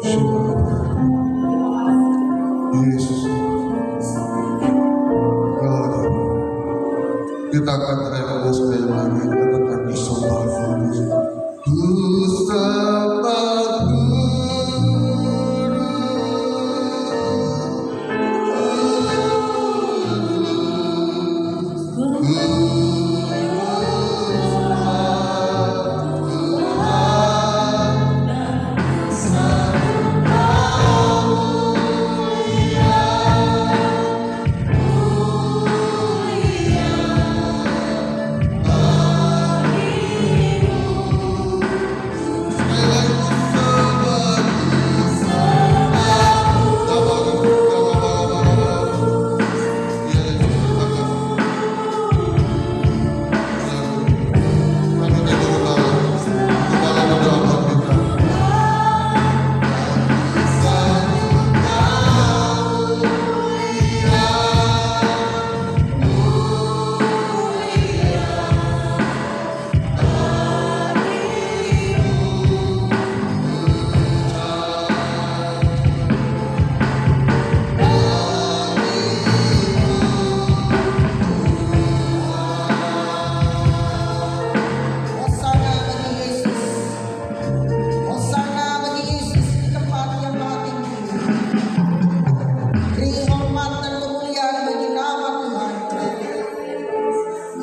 Yesus, kita akan teriak sekali lagi, kita akan disembah Yesus. Ku sembah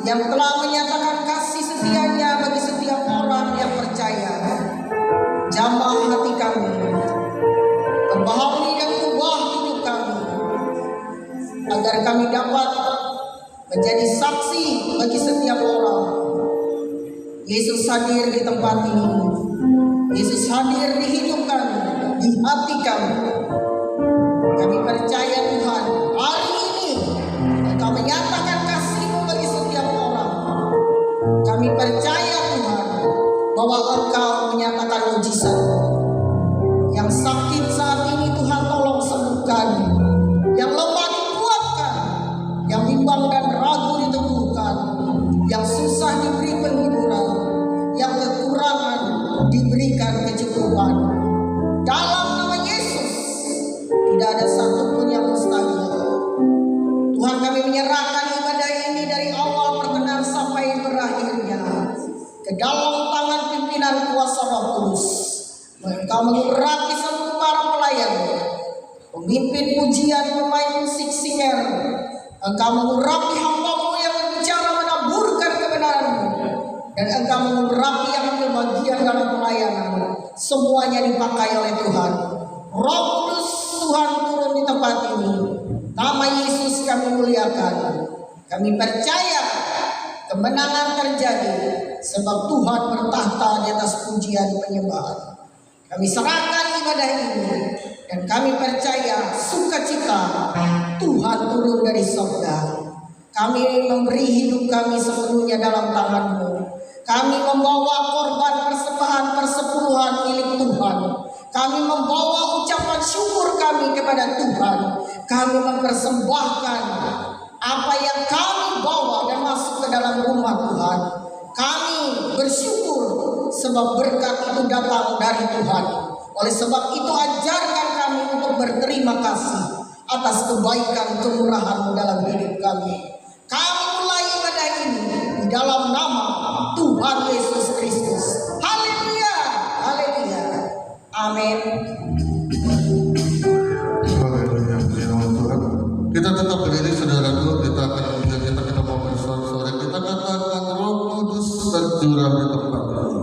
yang telah menyatakan kasih setianya bagi setiap orang yang percaya. Jamah hati kami, perbaharui dan ubah hidup kami, agar kami dapat menjadi saksi bagi setiap orang. Yesus hadir di tempat ini, Yesus hadir di hidup kami, di hati kami. Kami percaya Tuhan, hari ini Engkau menyatakan kasih-Mu bagi setiap orang. Kami percaya Tuhan bahwa Engkau menyatakan mujizat. Yang sakit saat ini Tuhan tolong sembuhkan, yang lemah dikuatkan, yang bimbang dan ragu diteguhkan, yang susah diberi penghiburan, yang kekurangan diberikan kecukupan. Dalam nama Yesus tidak ada satupun yang mustahil. Tuhan, kami menyerahkan ibadah ini dari awal pertengahan sampai berakhirnya ke dalam tangan pimpinan kuasa Roh Kudus. Engkau mengurapi seluruh para pelayan, pemimpin pujian, pemain musik, singer. Engkau mengurapi hamba-Mu yang berbicara menaburkan kebenaran-Mu, dan Engkau mengurapi yang ambil bagian dalam pelayanan. Semuanya dipakai oleh Tuhan. Roh Kudus Tuhan turun di tempat ini. Nama Yesus kami muliakan. Kami percaya kemenangan terjadi sebab Tuhan bertahta di atas pujian penyembahan. Kami serahkan ibadah ini dan kami percaya sukacita Tuhan turun dari surga. Kami memberi hidup kami sepenuhnya dalam tangan-Mu. Kami membawa korban persembahan persepuluhan milik Tuhan. Kami membawa ucapan syukur kami kepada Tuhan. Kami mempersembahkan apa yang kami bawa dan masuk ke dalam rumah Tuhan. Kami bersyukur sebab berkat itu datang dari Tuhan. Oleh sebab itu ajarkan kami untuk berterima kasih atas kebaikan kemurahan-Mu dalam hidup kami. Kami mulai ibadah ini di dalam nama Tuhan Yesus Kristus. Haleluya, haleluya, amin. Haleluya, puji nama Tuhan. Kita tetap berdiri saudaraku, kita mau bersorak-sorai. Kita katakan Roh Kudus tercurah di tempat ini.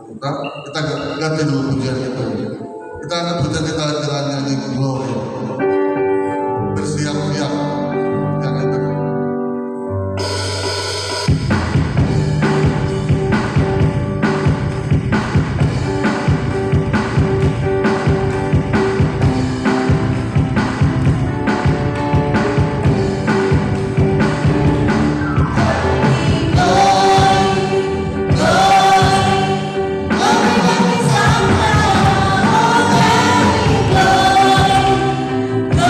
Kita ganti dulu pujian itu. Kita akan pujian kita dengan nyanyi glory. Bersiap-siap yang itu. Glory,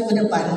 ke depan.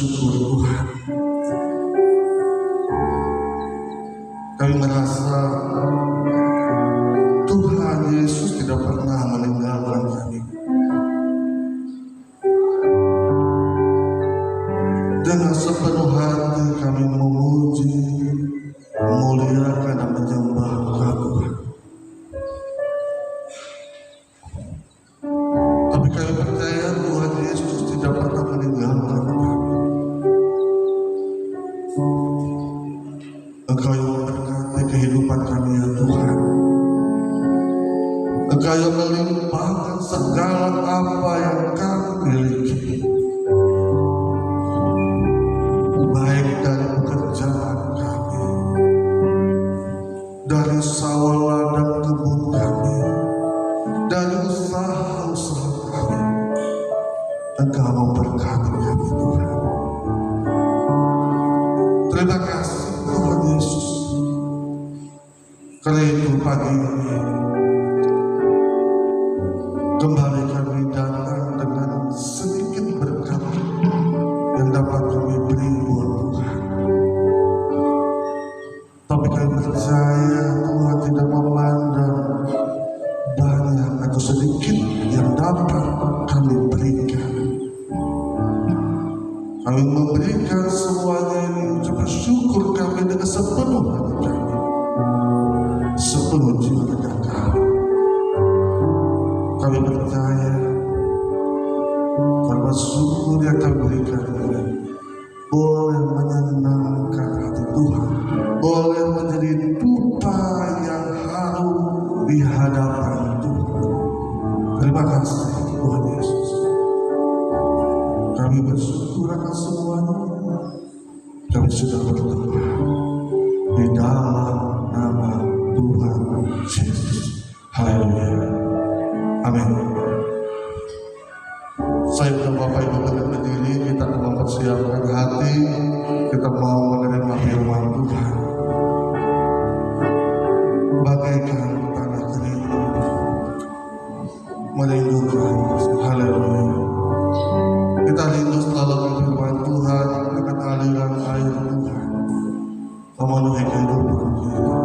bersyukur Tuhan. Kami merasa Tuhan Yesus tidak pernah meninggalkan kami. Dengan sepenuh hati kami memuji, memuliakan dan menyembah Tuhan. Tapi kami percaya Tuhan Yesus tidak pernah meninggalkan kami. Engkau yang memberkati kehidupan kami ya Tuhan. Engkau yang melimpahkan segala apa yang kami miliki, baik dari pekerjaan kami, dari sawah ladang kebun kami, dari usaha-usaha kami. Engkau memberkati kami Tuhan. Terima kasih Tuhan Yesus. Karena itu pagi ini kembali kami datang dengan sedikit berkat yang dapat kami beri buat Tuhan. Tapi kami percaya Tuhan tidak memandang banyak atau sedikit yang dapat kami berikan. Kami memberikan semuanya ini untuk bersyukur kami dengan sepenuh hati kami, sepenuh jiwa dan kami. Kami percaya bahwa syukur yang kami berikan ini boleh menyenangkan hati Tuhan, boleh menjadi dupa yang harum di hadapan Tuhan. Terima kasih Tuhan Yesus. Kami bersyukur akan semuanya. Kami sudah berdoa di dalam nama Tuhan Yesus. Haleluya. Amin. Saya dan Bapak Ibu boleh berdiri, kita akan mempersiapkan hati, kita mau menerima firman Tuhan. Bagaikan tanah kering merindukan. Haleluya. Kita rindu selalu firman Tuhan, akan aliran air Tuhan memenuhi kehidupan kita.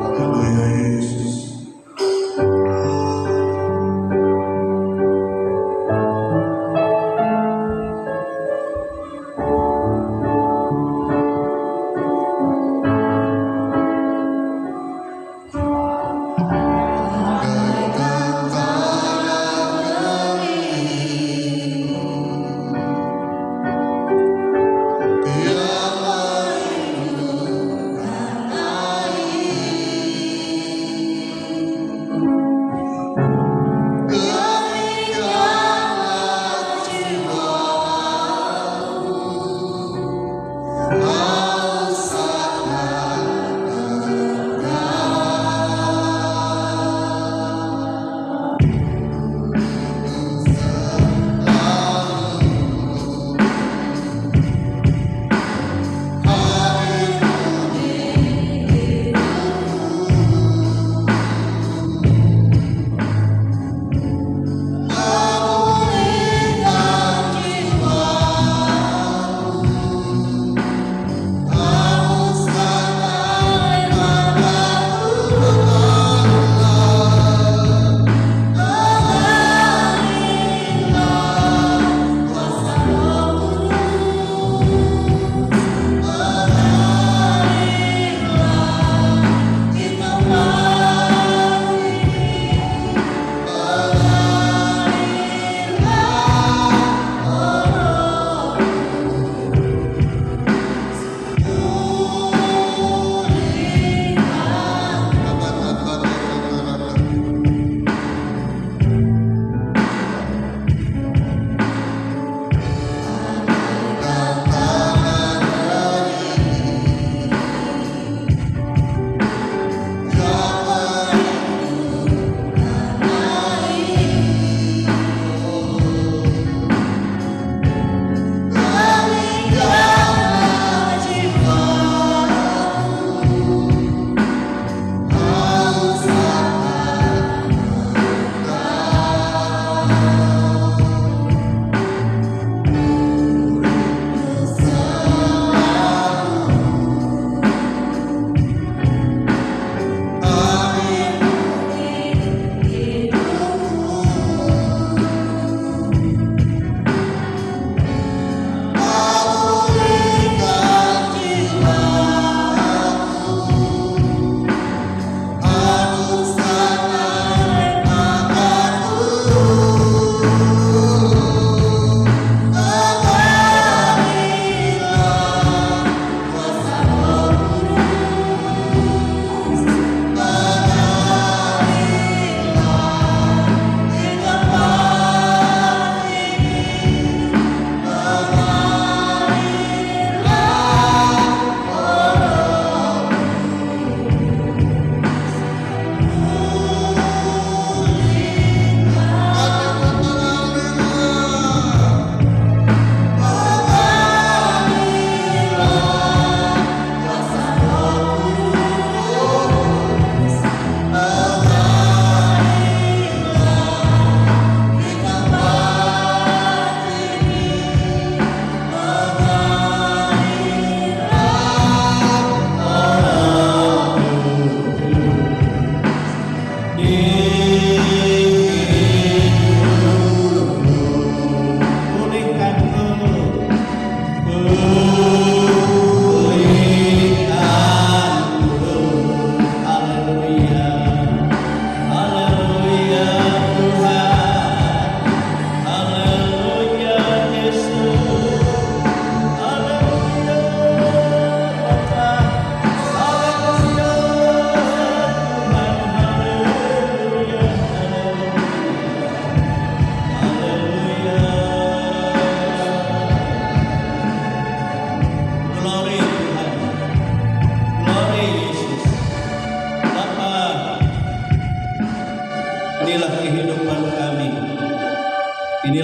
Haleluya Yesus.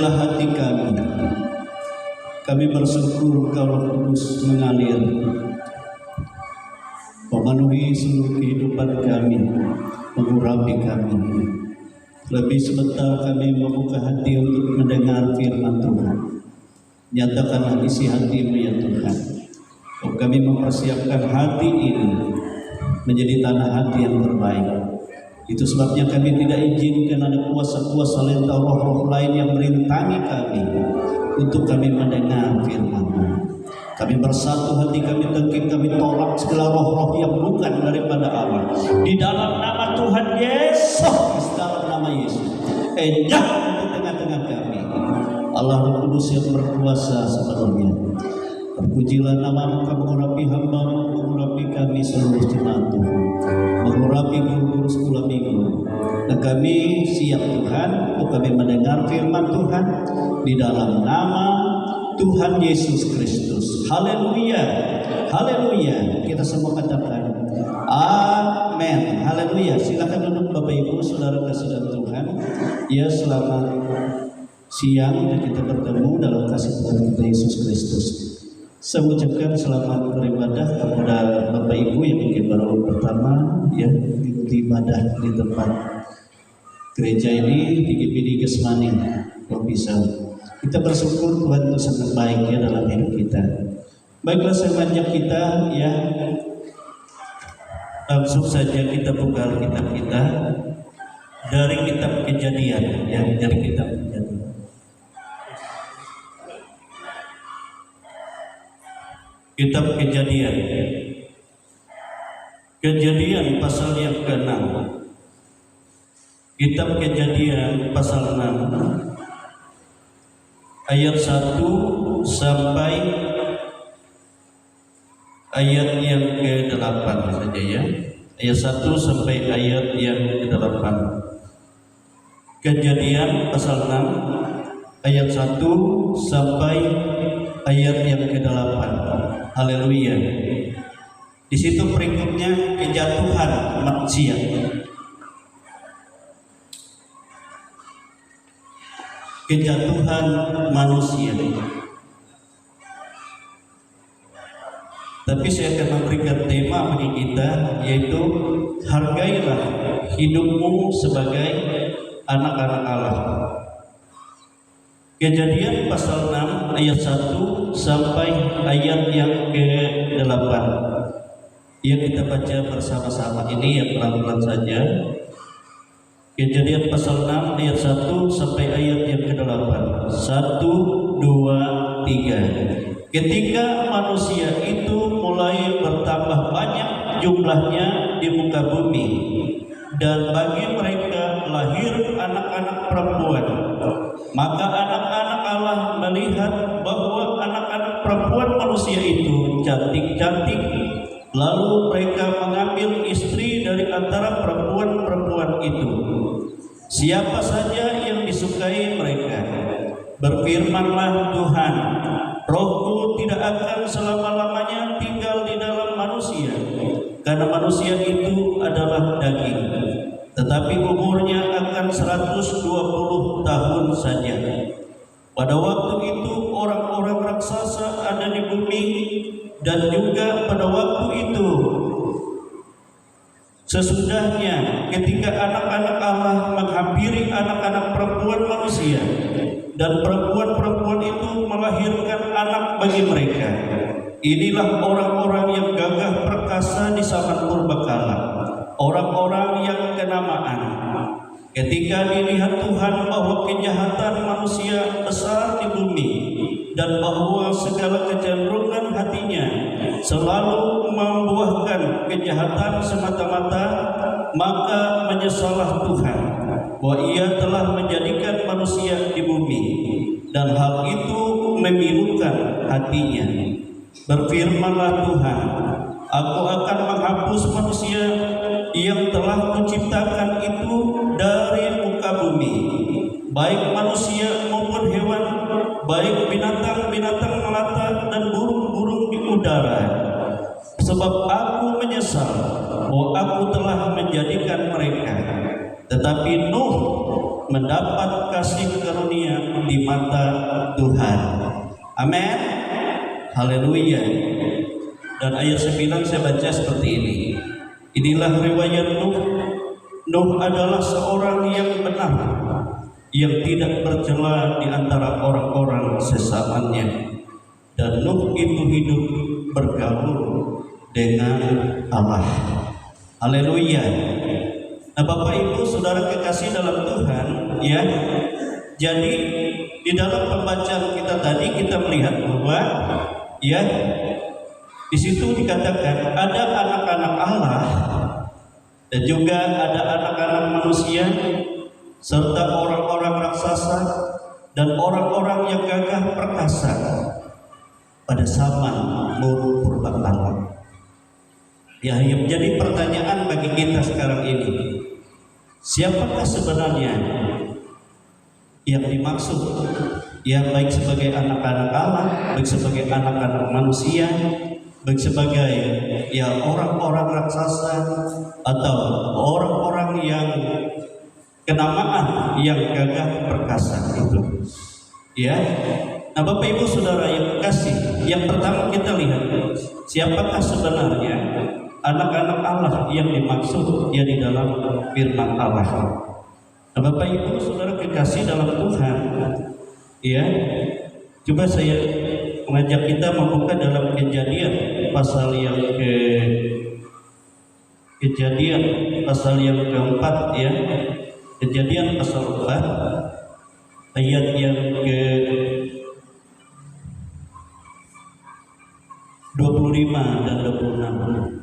Jadikanlah hati kami. Kami bersyukur Engkau Roh Kudus mengalir, memenuhi seluruh kehidupan kami, mengurapi kami. Lebih sebentar kami membuka hati untuk mendengar firman Tuhan. Nyatakanlah isi hati-Mu ya Tuhan. Kami mempersiapkan hati ini menjadi tanah hati yang terbaik. Itu sebabnya kami tidak izinkan ada kuasa-kuasa lain atau roh-roh lain yang merintangi kami untuk kami mendengar firman-Mu. Kami bersatu hati kami tengking, kami tolak segala roh-roh yang bukan daripada Allah. Di dalam nama Tuhan Yesus, dalam nama Yesus, enjak di tengah-tengah kami. Allah Roh Kudus yang berkuasa sepenuhnya. Terpujilah nama-Mu, mengurapi hamba-Mu, mengurapi kami seluruh jemaat Tuhan, mengurapi guru-guru sekolah minggu. Dan kami siap Tuhan untuk kami mendengar firman Tuhan di dalam nama Tuhan Yesus Kristus. Haleluya, haleluya. Kita semua katakan amin, haleluya. Silakan duduk Bapak Ibu, saudara kasih dalam Tuhan. Ya, selamat siang dan kita bertemu dalam kasih Tuhan kita Yesus Kristus. Saya ucapkan selamat beribadah kepada Bapak Ibu yang mungkin baru pertama ya mengikuti ibadah di tempat gereja ini di GPD Gesmani. Kalau bisa kita bersyukur Tuhan itu sangat baik ya dalam hidup kita. Baiklah, saya mengajak kita ya langsung saja kita buka kitab kita dari kitab Kejadian ya, dari kitab Kejadian. Kitab Kejadian, Kejadian pasal yang ke-6. Kitab Kejadian pasal 6 ayat 1 sampai ayat yang ke-8 saja ya. Ayat 1 sampai ayat yang ke-8. Kejadian pasal 6 ayat 1 sampai ayat yang ke-8. Haleluya. Di situ berikutnya kejatuhan manusia. Kejatuhan manusia. Tapi saya akan memberikan tema bagi kita, yaitu hargailah hidupmu sebagai anak-anak Allah. Kejadian pasal 6 ayat 1 sampai ayat yang ke-8. Ya, kita baca bersama-sama ini ya, pelan-pelan saja. Kejadian pasal 6 ayat 1 sampai ayat yang ke-8. 1, 2, 3. Ketika manusia itu mulai bertambah banyak jumlahnya di muka bumi, dan bagi mereka lahir anak-anak perempuan, maka anak-anak Allah melihat bahwa anak-anak perempuan manusia itu cantik-cantik, lalu mereka mengambil istri dari antara perempuan-perempuan itu, siapa saja yang disukai mereka. Berfirmanlah Tuhan, Rohku tidak akan selama-lamanya tinggal di dalam manusia, karena manusia itu adalah daging, tetapi umurnya akan 120 tahun saja. Pada waktu itu orang-orang raksasa ada di bumi, dan juga pada waktu itu sesudahnya ketika anak-anak Allah menghampiri anak-anak perempuan manusia, dan perempuan-perempuan itu melahirkan anak bagi mereka. Inilah orang-orang yang gagah perkasa di zaman purbakala, orang-orang yang kenamaan. Ketika dilihat Tuhan bahwa kejahatan manusia besar di bumi, dan bahwa segala kecenderungan hatinya selalu membuahkan kejahatan semata-mata, maka menyesallah Tuhan bahwa Ia telah menjadikan manusia di bumi, dan hal itu memilukan hatinya. Berfirmanlah Tuhan, Aku akan menghapus manusia yang telah Kuciptakan itu dari muka bumi, baik manusia maupun hewan, baik binatang-binatang melata dan burung-burung di udara. Sebab Aku menyesal bahwa Aku telah menjadikan mereka. Tetapi Nuh mendapat kasih karunia di mata Tuhan. Amin. Haleluya. Dan ayat 9 saya baca seperti ini. Inilah riwayat Nuh. Nuh adalah seorang yang benar, yang tidak bercela di antara orang-orang sesamanya. Dan Nuh itu hidup bergaul dengan Allah. Haleluya. Nah, Bapak Ibu Saudara kekasih dalam Tuhan, ya. Jadi di dalam pembacaan kita tadi kita melihat bahwa ya di situ dikatakan ada anak-anak Allah dan juga ada anak-anak manusia serta orang-orang raksasa dan orang-orang yang gagah perkasa pada zaman Nur purbakala. Ya, yang menjadi pertanyaan bagi kita sekarang ini, siapakah sebenarnya yang dimaksud? Yang baik sebagai anak-anak Allah, baik sebagai anak-anak manusia, baik sebagai ya orang-orang raksasa atau orang-orang yang kenamaan yang gagah perkasa itu. Ya. Nah, Bapak Ibu Saudara yang kasih, yang pertama kita lihat siapakah sebenarnya anak-anak Allah yang dimaksud ya di dalam firman Allah. Nah, Bapak Ibu Saudara kekasih dalam Tuhan, ya, coba saya mengajak kita membuka dalam Kejadian pasal yang keempat, ya. Kejadian pasal 4 ayat yang ke 25 dan 26.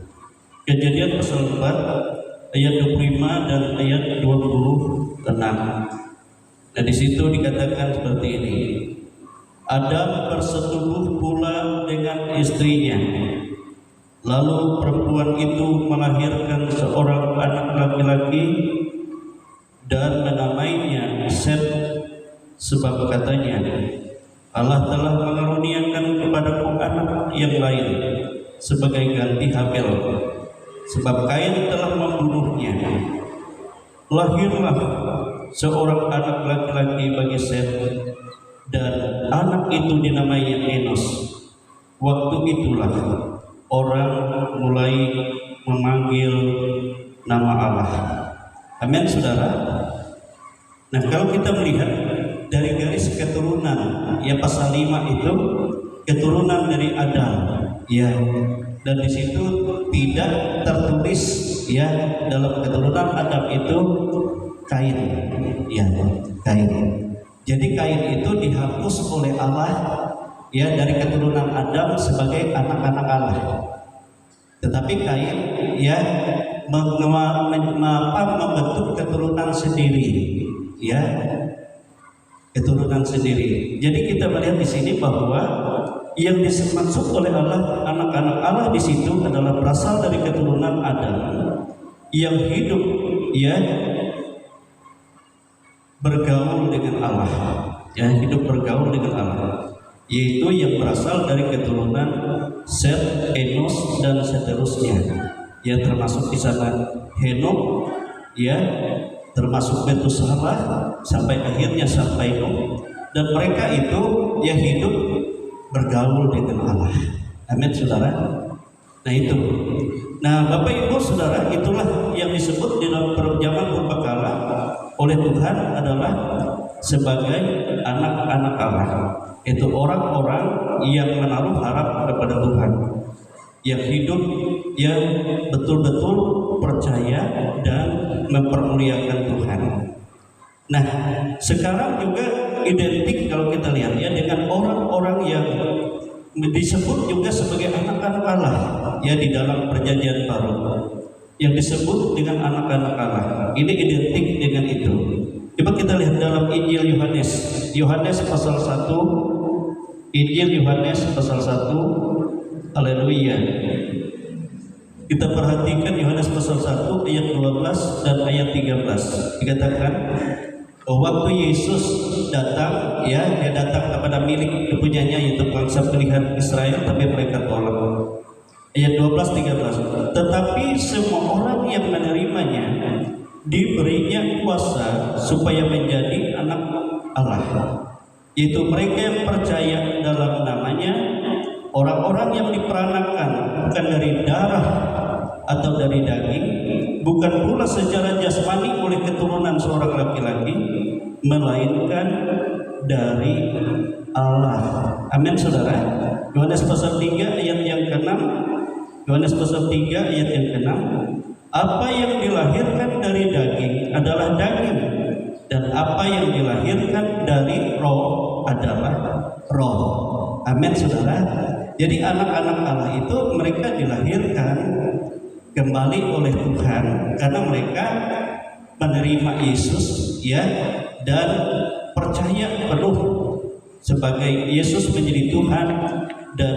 Kejadian pasal 4 ayat 25 dan ayat 26. Nah, di situ dikatakan seperti ini. Adam bersetubuh pula dengan istrinya. Lalu perempuan itu melahirkan seorang anak laki-laki dan menamainya Set, sebab katanya, Allah telah mengaruniakan kepadaku anak yang lain sebagai ganti Habel, sebab Kain telah membunuhnya. Lahirlah seorang anak laki-laki bagi Set, dan anak itu dinamai Enos. Waktu itulah orang mulai memanggil nama Allah. Amin, saudara. Nah, kalau kita melihat dari garis keturunan ya pasal 5 itu keturunan dari Adam, ya, dan di situ tidak tertulis ya dalam keturunan Adam itu Kain, ya, Kain. Jadi Kain itu dihapus oleh Allah ya dari keturunan Adam sebagai anak-anak Allah. Tetapi Kain ya membentuk keturunan sendiri, ya, keturunan sendiri. Jadi kita melihat di sini bahwa yang dimaksud oleh Allah, anak-anak Allah di situ adalah berasal dari keturunan Adam yang hidup ya bergaul dengan Allah, ya, hidup bergaul dengan Allah, yaitu yang berasal dari keturunan Set, Enos dan seterusnya. Ya, termasuk di sana Henok, ya, termasuk Metusalah sampai akhirnya sampai Nuh, dan mereka itu ya hidup bergaul dengan Allah. Amin, saudara. Nah, itu. Nah, Bapak Ibu Saudara, itulah yang disebut di dalam zaman purbakala oleh Tuhan adalah sebagai anak-anak Allah. Itu orang-orang yang menaruh harap kepada Tuhan, yang hidup yang betul-betul percaya dan mempermuliakan Tuhan. Nah, sekarang juga identik kalau kita lihat ya dengan orang-orang yang disebut juga sebagai anak-anak Allah ya di dalam perjanjian baru, yang disebut dengan anak-anak Allah. Ini identik dengan itu. Coba kita lihat dalam Injil Yohanes, Yohanes pasal 1, Injil Yohanes pasal 1, haleluya. Kita perhatikan Yohanes pasal 1 ayat 12 dan ayat 13. Dikatakan waktu Yesus datang, ya, dia datang kepada milik kepunyanya yaitu bangsa pilihan Israel, tapi mereka tolak. Ayat 12-13. Tetapi semua orang yang menerimanya diberinya kuasa supaya menjadi anak Allah, yaitu mereka yang percaya dalam namanya, orang-orang yang diperanakan bukan dari darah atau dari daging, bukan pula secara jasmani oleh keturunan seorang laki-laki, melainkan dari Allah. Amin, saudara. Yohanes pasal 3 ayat yang ke-6. Yohanes pasal 3 ayat yang ke-6. Apa yang dilahirkan dari daging adalah daging, dan apa yang dilahirkan dari roh adalah roh. Amin, saudara. Jadi anak-anak Allah itu mereka dilahirkan kembali oleh Tuhan karena mereka menerima Yesus, ya, dan percaya penuh sebagai Yesus menjadi Tuhan dan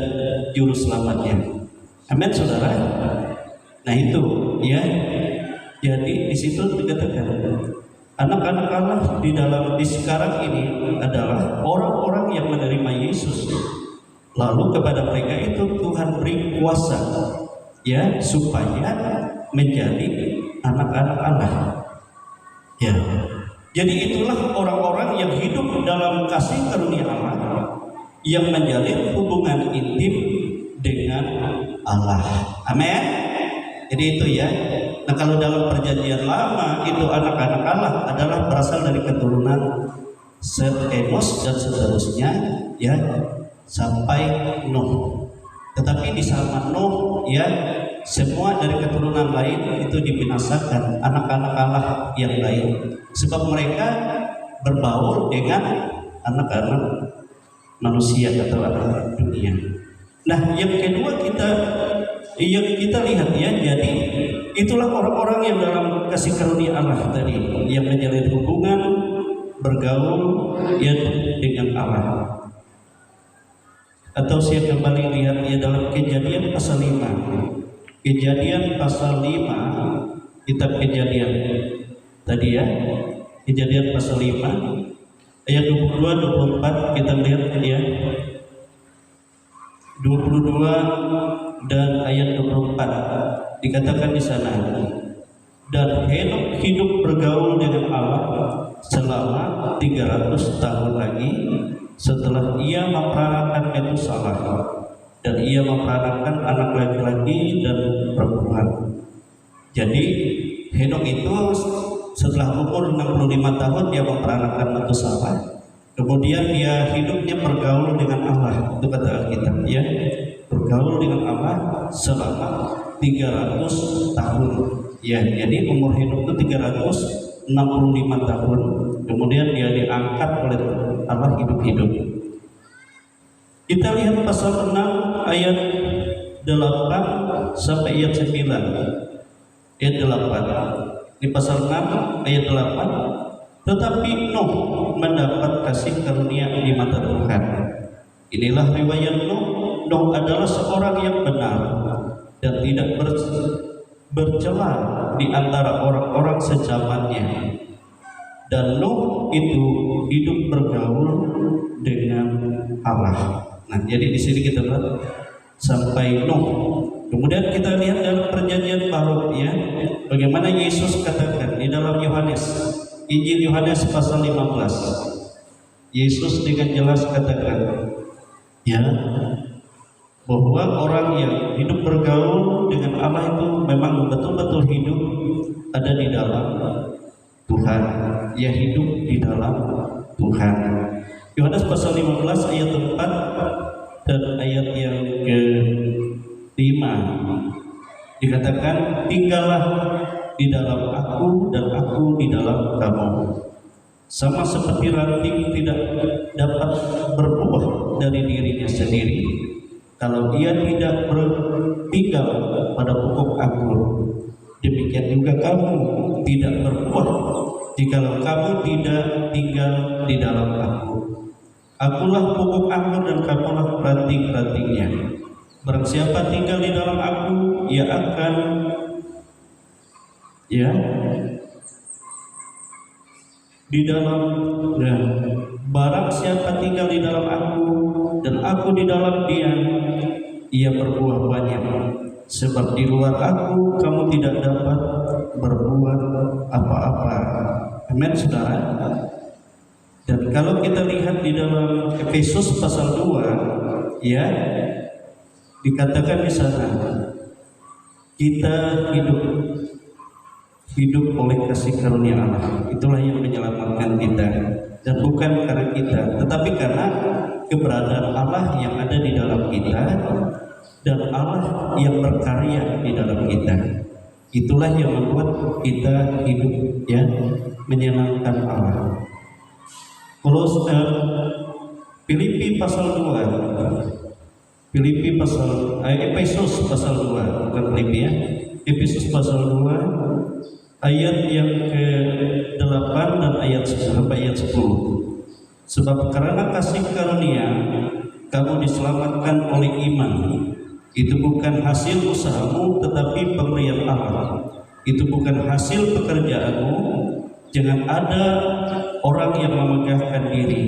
juru selamatnya. Amin, saudara. Nah itu, ya. Jadi di situ dikatakan anak-anak Allah di sekarang ini adalah orang-orang yang menerima Yesus. Lalu kepada mereka itu Tuhan beri kuasa, ya, supaya menjadi anak-anak Allah. Ya. Jadi itulah orang-orang yang hidup dalam kasih karunia Allah, yang menjalin hubungan intim dengan Allah. Amin. Jadi itu, ya. Nah, kalau dalam perjanjian lama itu anak-anak Allah adalah berasal dari keturunan Set, Enos dan seterusnya, ya, sampai Nuh. Tetapi di zaman Nuh, ya, semua dari keturunan lain itu dibinasakan, anak-anak Allah yang lain, sebab mereka berbaur dengan anak-anak manusia atau anak dunia. Nah, yang kedua yang kita lihat, ya, jadi itulah orang-orang yang dalam kasih karunia Allah tadi, yang menjalin hubungan bergaul, ya, dengan Allah. Atau saya kembali lihat, ya, dalam Kejadian pasal 5. Kejadian pasal 5, kitab Kejadian tadi, ya, Kejadian pasal 5 ayat 22 24 kita lihat, ya, 22 dan ayat 24 dikatakan di sana, dan Henok hidup bergaul dengan Allah selama 300 tahun lagi setelah ia memperanakan Metusalah, dan ia memperanakan anak laki-laki dan perempuan. Jadi Henok itu setelah umur 65 tahun dia memperanakan Metusalah. Kemudian dia hidupnya bergaul dengan Allah, itu kata Alkitab, ya, bergaul dengan Allah selama 300 tahun. Ya, jadi umur hidup itu 365 tahun. Kemudian dia diangkat oleh Allah hidup-hidup. Kita lihat pasal 6 ayat 8 sampai ayat 9. Ayat 8. Di pasal 6 ayat 8, tetapi Nuh mendapat kasih karunia di mata Tuhan. Inilah riwayat Nuh. Nuh adalah seorang yang benar dan tidak bercela di antara orang-orang sezamannya. Dan Nuh itu hidup bergaul dengan Allah. Nah, jadi di sini kita lihat sampai Nuh. Kemudian kita lihat dalam perjanjian baru, ya, bagaimana Yesus katakan di dalam Injil Yohanes pasal 15. Yesus dengan jelas katakan, ya, bahwa orang yang hidup bergaul dengan Allah itu memang betul-betul hidup ada di dalam Tuhan. Ya, hidup di dalam Tuhan. Yohanes pasal 15 ayat 4 dan ayat yang ke-5 dikatakan, tinggallah di dalam aku dan aku di dalam kamu. Sama seperti ranting tidak dapat berbuah dari dirinya sendiri kalau ia tidak tinggal pada pokok anggur, demikian juga kamu tidak berbuah jikalau kamu tidak tinggal di dalam aku. Akulah pokok anggur dan kamulah ranting-rantingnya. Barang siapa tinggal di dalam aku, ia akan, ya, di dalam, nah, barang siapa tinggal di dalam aku dan aku di dalam dia, ia berbuah banyak. Sebab di luar aku kamu tidak dapat berbuat apa-apa. Amin, saudara. Dan kalau kita lihat di dalam Efesus pasal 2, ya, dikatakan di sana kita hidup oleh kasih karunia Allah. Itulah yang menyelamatkan kita, dan bukan karena kita, tetapi karena keberadaan Allah yang ada di dalam kita dan Allah yang berkarya di dalam kita. Itulah yang membuat kita hidup, ya, menyenangkan Allah. Kalau Filipi pasal 2, Efesus pasal 2, bukan Filipi ya. Efesus pasal 2 ayat yang ke-8 dan ayat 10. Sebab karena kasih karunia kamu diselamatkan oleh iman. Itu bukan hasil usahamu, tetapi pemberian Allah. Itu bukan hasil pekerjaanmu. Jangan ada orang yang memegahkan diri.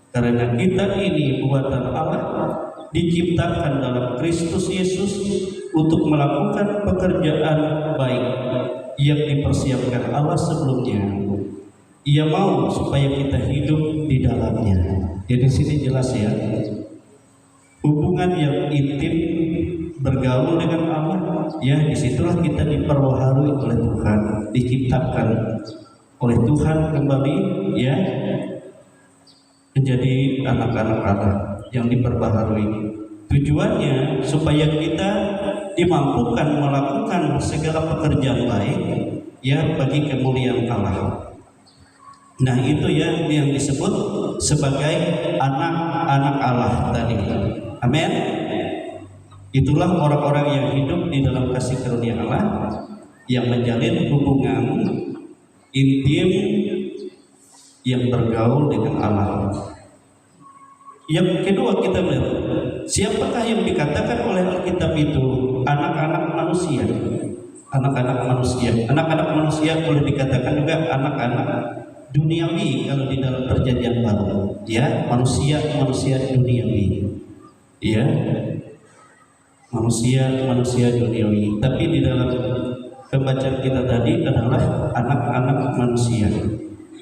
Karena kita ini buatan Allah, diciptakan dalam Kristus Yesus untuk melakukan pekerjaan baik yang dipersiapkan Allah sebelumnya. Ia mau supaya kita hidup di dalamnya. Jadi sini jelas ya, hubungan yang intim bergaul dengan Allah, ya, disitulah kita diperbaharui oleh Tuhan, diciptakan oleh Tuhan kembali, ya, menjadi anak-anak Allah yang diperbaharui. Tujuannya supaya kita dimampukan melakukan segala pekerjaan baik, ya, bagi kemuliaan Allah. Nah, itu ya yang disebut sebagai anak-anak Allah tadi. Amin. Itulah orang-orang yang hidup di dalam kasih karunia Allah, yang menjalin hubungan intim yang bergaul dengan Allah. Yang kedua, kita melihat siapakah yang dikatakan oleh Alkitab itu anak-anak manusia. Anak-anak manusia. Anak-anak manusia boleh dikatakan juga anak-anak duniawi kalau di dalam perjanjian baru, ya, manusia duniawi, ya, manusia duniawi. Tapi di dalam pembacaan kita tadi adalah anak-anak manusia.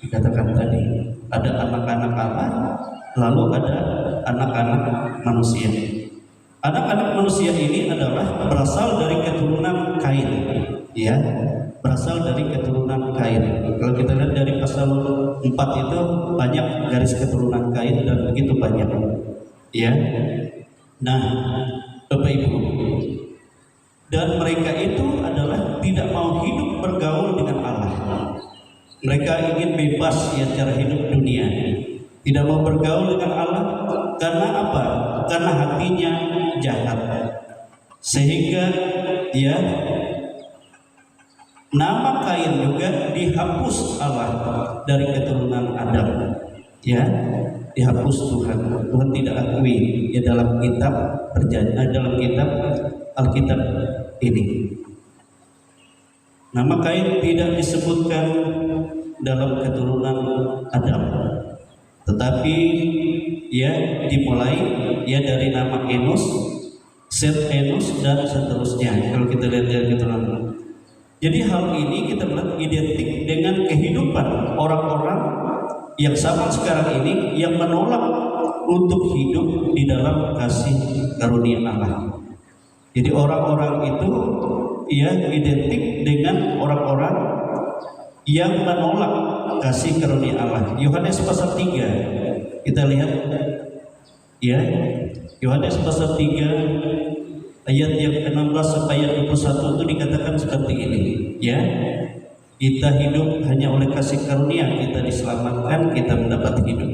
Dikatakan tadi ada anak-anak Allah, lalu ada anak-anak manusia. Anak-anak manusia ini adalah berasal dari keturunan Kain, ya, berasal dari keturunan Kain. Kalau kita lihat dari pasal 4 itu banyak garis keturunan Kain dan begitu banyak, ya. Nah, Bapak Ibu, dan mereka itu adalah tidak mau hidup bergaul dengan Allah. Mereka ingin bebas, ya, cara hidup dunia. Tidak mau bergaul dengan Allah karena apa? Karena hatinya jahat. Sehingga, ya, nama Kain juga dihapus Allah dari keturunan Adam, ya, dihapus Tuhan. Tuhan tidak akui, ya, dalam kitab perjanjian, dalam kitab Alkitab ini. Nama Kain tidak disebutkan dalam keturunan Adam, tetapi, ya, dimulai, ya, dari nama Enos, Set, Enos, dan seterusnya. Kalau kita lihat dari keturunan. Jadi hal ini kita melihat identik dengan kehidupan orang-orang yang zaman sekarang ini yang menolak untuk hidup di dalam kasih karunia Allah. Jadi orang-orang itu, ya, identik dengan orang-orang yang menolak kasih karunia Allah. Yohanes pasal 3 kita lihat, ya, Yohanes pasal 3 ayat yang ke-16 sampai ayat 21 itu dikatakan seperti ini, ya. Kita hidup hanya oleh kasih karunia, kita diselamatkan, kita mendapat hidup.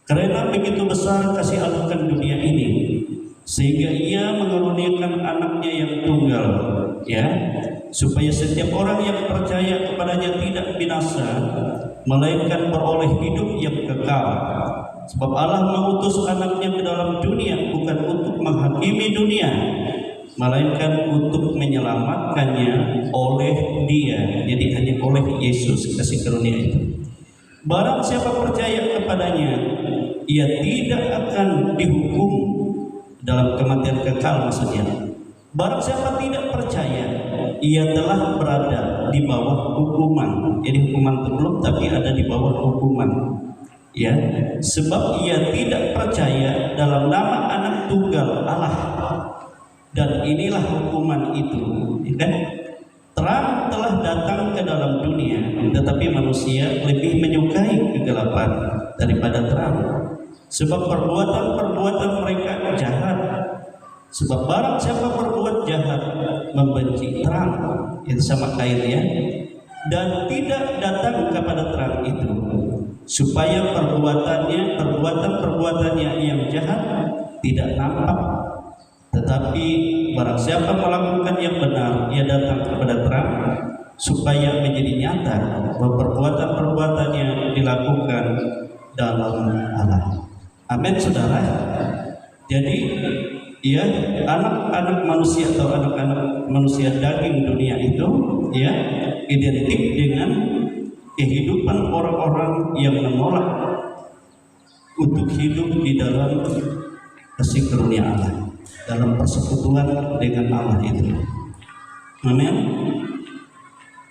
Karena begitu besar kasih Allah akan dunia ini, sehingga Ia mengaruniakan anaknya yang tunggal, ya, supaya setiap orang yang percaya kepadanya tidak binasa, melainkan beroleh hidup yang kekal. Sebab Allah mengutus anaknya ke dalam dunia bukan untuk menghakimi dunia, melainkan untuk menyelamatkannya oleh Dia. Jadi hanya oleh Yesus kasih karunia itu. Barang siapa percaya kepadanya, ia tidak akan dihukum dalam kematian kekal, maksudnya. Barang siapa tidak percaya, ia telah berada di bawah hukuman. Jadi hukuman itu belum, tapi ada di bawah hukuman. Ya, sebab ia tidak percaya dalam nama Anak Tunggal Allah. Dan inilah hukuman itu, ya kan? Terang telah datang ke dalam dunia, tetapi manusia lebih menyukai kegelapan daripada terang, sebab perbuatan-perbuatan mereka jahat. Sebab barang siapa berbuat jahat membenci terang, itu sama kaitnya, dan tidak datang kepada terang itu, supaya perbuatan-perbuatannya yang jahat tidak nampak. Tetapi barang siapa melakukan yang benar, ia datang kepada terang, supaya menjadi nyata bahwa perbuatan-perbuatannya dilakukan dalam Allah. Amin, saudara. Jadi, ya, anak-anak manusia atau anak-anak manusia daging dunia itu, ya, identik dengan kehidupan orang-orang yang menolak untuk hidup di dalam kasih karunia Allah, dalam persekutuan dengan Allah itu. Amin.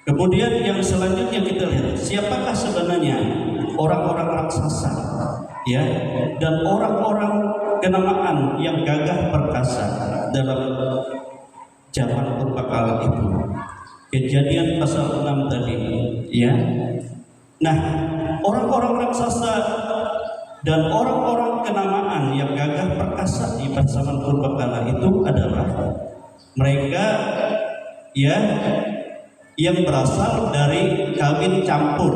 Kemudian yang selanjutnya kita lihat, siapakah sebenarnya orang-orang raksasa, ya, dan orang-orang kenamaan yang gagah perkasa dalam zaman purbakala itu. Kejadian pasal 6 tadi, ya. Nah, orang-orang raksasa dan orang-orang kenamaan yang gagah perkasa di zaman purbakala itu adalah mereka, ya, yang berasal dari kawin campur,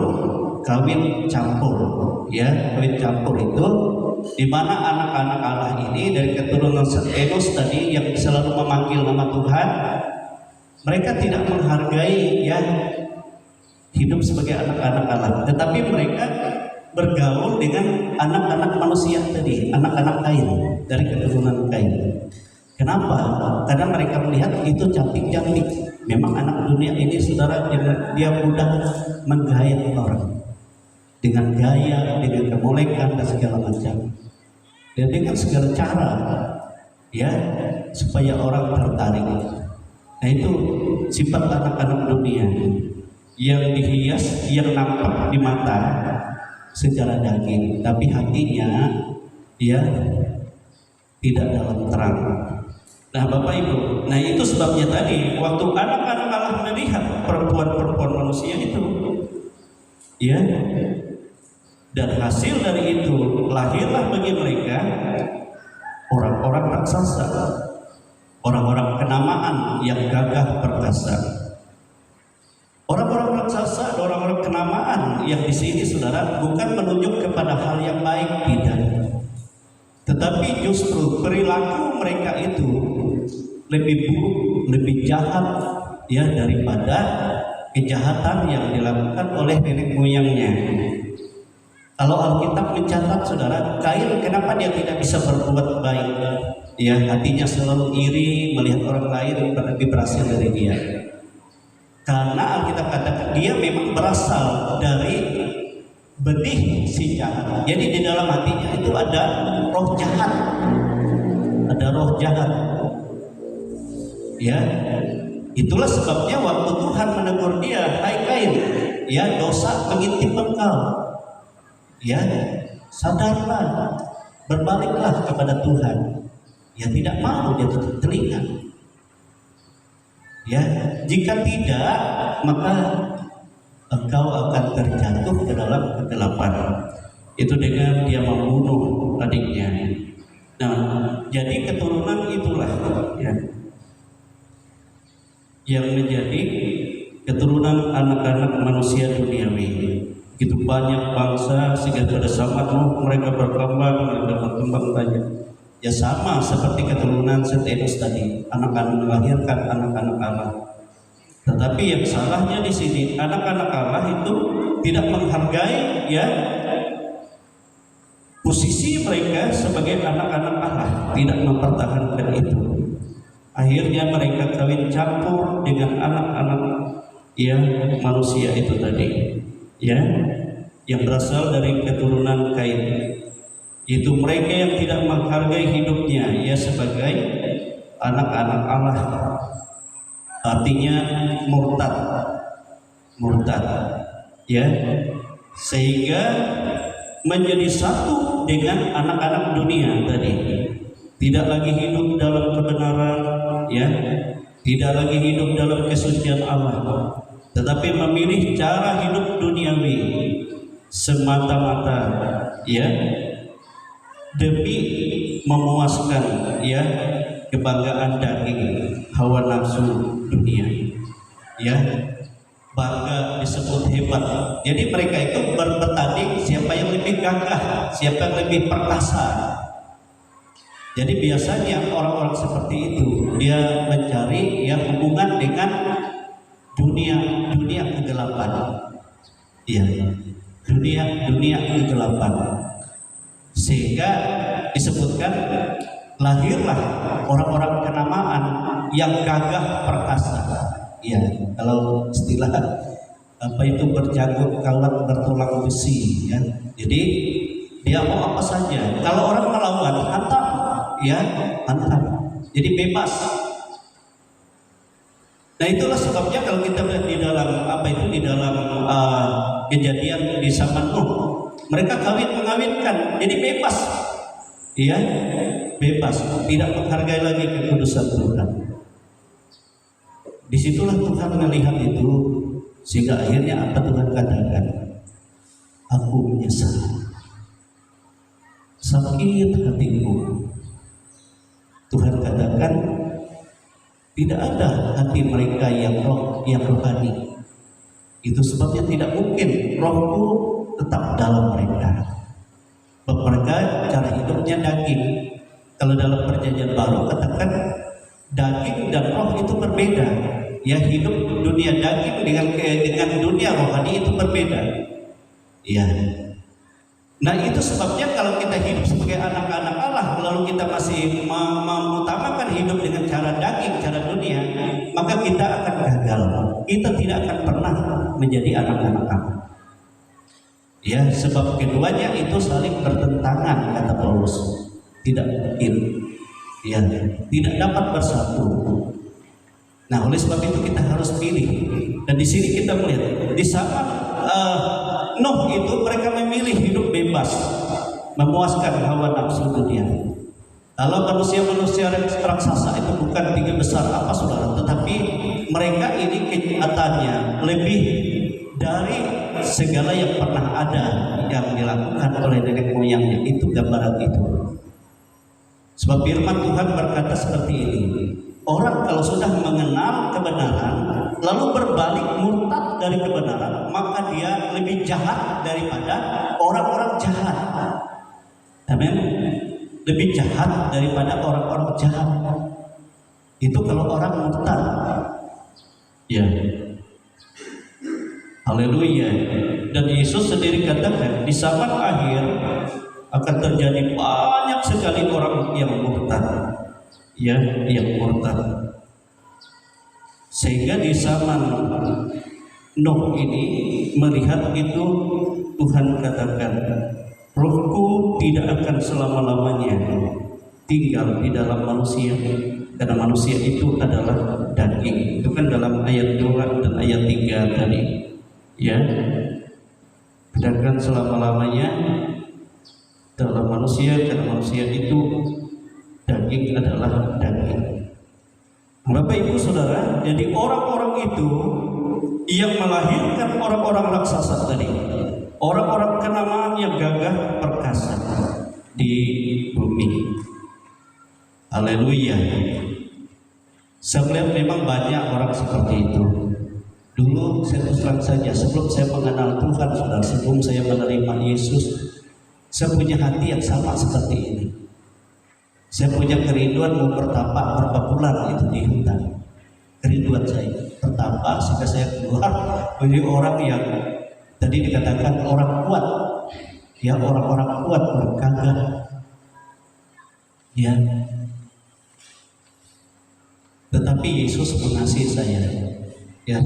ya, kawin campur itu di mana anak-anak Allah ini dari keturunan Enos tadi yang selalu memanggil nama Tuhan, mereka tidak menghargai, ya, hidup sebagai anak-anak Allah, tetapi mereka bergaul dengan anak-anak manusia tadi, anak-anak Kain, dari keturunan Kain. Kenapa? Karena mereka melihat itu cantik-cantik. Memang anak dunia ini, saudara, dia mudah menggait orang dengan gaya, dengan kemolekan dan segala macam, dan dengan segala cara, ya, supaya orang tertarik. Nah, itu sifat anak-anak dunia yang dihias, yang nampak di mata secara daging, tapi hatinya, ya, tidak dalam terang. Nah, Bapak Ibu, nah itu sebabnya tadi waktu anak-anak Allah melihat perempuan-perempuan manusia itu, ya, dan hasil dari itu lahirlah bagi mereka orang-orang raksasa, orang-orang kenamaan yang gagah perkasa. Orang-orang raksasa, orang-orang kenamaan yang di sini, saudara, bukan menunjuk kepada hal yang baik, tidak. Tetapi justru perilaku mereka itu lebih buruk, lebih jahat, ya, daripada kejahatan yang dilakukan oleh nenek moyangnya. Kalau Alkitab mencatat, saudara, Kain kenapa dia tidak bisa berbuat baik? Ya, hatinya selalu iri melihat orang lain lebih berhasil dari dia. Karena Alkitab katakan dia memang berasal dari benih si jahat. Jadi di dalam hatinya itu ada roh jahat, ada roh jahat. Ya, itulah sebabnya waktu Tuhan menegur dia, hai Kain, ya, dosa mengintip engkau. Ya, sadarlah, berbaliklah kepada Tuhan. Ya, tidak mau dia tutup telinga. Ya, jika tidak, maka engkau akan terjatuh ke dalam kegelapan. Itu dengan dia membunuh adiknya. Nah, jadi keturunan itulah, ya, yang menjadi keturunan anak-anak manusia duniawi. Begitu banyak bangsa sehingga pada zaman mereka berkembang, mereka berkembang banyak. Ya, sama seperti keturunan Enos tadi, anak-anak melahirkan anak-anak Allah. Tetapi yang salahnya di sini, anak-anak Allah itu tidak menghargai, ya, posisi mereka sebagai anak-anak Allah, tidak mempertahankan itu. Akhirnya mereka kawin campur dengan anak-anak yang manusia itu tadi, ya, yang berasal dari keturunan Kain. Itu mereka yang tidak menghargai hidupnya, ya, sebagai anak-anak Allah. artinya murtad, ya, sehingga menjadi satu dengan anak-anak dunia tadi, tidak lagi hidup dalam kebenaran, ya, tidak lagi hidup dalam kesucian Allah, tetapi memilih cara hidup duniawi semata-mata, ya, demi memuaskan, ya, kebanggaan daging, hawa nafsu dunia, ya, bangga disebut hebat. Jadi mereka itu bertanding siapa yang lebih gagah, siapa yang lebih perkasa. Jadi biasanya orang-orang seperti itu dia mencari, ya, hubungan dengan dunia kegelapan, ya, dunia kegelapan, sehingga disebutkan lahirlah orang-orang kenamaan yang gagah perkasa. Ya, kalau istilah apa itu berjagut kawan bertulang besi, ya. Jadi dia mau apa saja. Kalau orang melawan, hantam, ya, hantam. Jadi bebas. Nah, itulah sebabnya kalau kita lihat di dalam di dalam kejadian di zaman Nuh, mereka mengawinkan, jadi bebas, ya, bebas, tidak menghargai lagi kekudusan Tuhan. Disitulah Tuhan melihat itu, sehingga akhirnya apa Tuhan katakan? Aku menyesal, sakit hatiku. Tuhan katakan tidak ada hati mereka yang rohani. Itu sebabnya tidak mungkin rohku tetap dalam mereka. Mereka cara hidupnya daging. Kalau dalam perjanjian baru katakan daging dan roh itu berbeda. Ya, hidup dunia daging dengan dunia rohani itu berbeda. Ya. Nah, itu sebabnya kalau kita hidup sebagai anak-anak Allah, lalu kita masih mengutamakan hidup dengan cara daging, cara dunia, maka kita akan gagal. Kita tidak akan pernah menjadi anak-anak Allah. Ya, sebab keduanya itu saling bertentangan, kata Paulus. Tidak mungkin, ya, tidak dapat bersatu. Nah, oleh sebab itu kita harus pilih. Dan di sini kita melihat di zaman Nuh itu mereka memilih hidup bebas, memuaskan hawa nafsu dunia. Kalau manusia-manusia raksasa itu bukan tinggi besar apa saudara, tetapi mereka ini kenyataannya lebih dari segala yang pernah ada yang dilakukan oleh nenek moyangnya. Itu gambaran itu. Sebab firman Tuhan berkata seperti ini. Orang kalau sudah mengenal kebenaran lalu berbalik murtad dari kebenaran, maka dia lebih jahat daripada orang-orang jahat. Amin. Lebih jahat daripada orang-orang jahat. Itu kalau orang murtad. Ya. Haleluya. Dan Yesus sendiri katakan di zaman akhir akan terjadi banyak sekali orang yang murtad. Ya, yang murtad. Sehingga di zaman Nuh ini melihat itu, Tuhan katakan, rohku tidak akan selama-lamanya tinggal di dalam manusia, karena manusia itu adalah daging. Itu kan dalam ayat 2 dan ayat 3 tadi, ya. Sedangkan selama-lamanya dalam manusia, karena manusia itu daging adalah daging. Bapak Ibu Saudara, jadi orang-orang itu yang melahirkan orang-orang raksasa tadi, orang-orang kenamaan yang gagah perkasa di bumi. Haleluya. Saya melihat memang banyak orang seperti itu. Dulu saya terus terang saja, sebelum saya mengenal Tuhan, saudara, sebelum saya menerima Yesus, saya punya hati yang sama seperti ini. Saya punya kerinduan mau bertapa berapa bulan itu di hutan. Kerinduan saya bertapa sehingga saya keluar menjadi orang yang tadi dikatakan orang kuat, ya, orang-orang kuat, orang gagah, ya. Tetapi Yesus mengasihi saya, ya.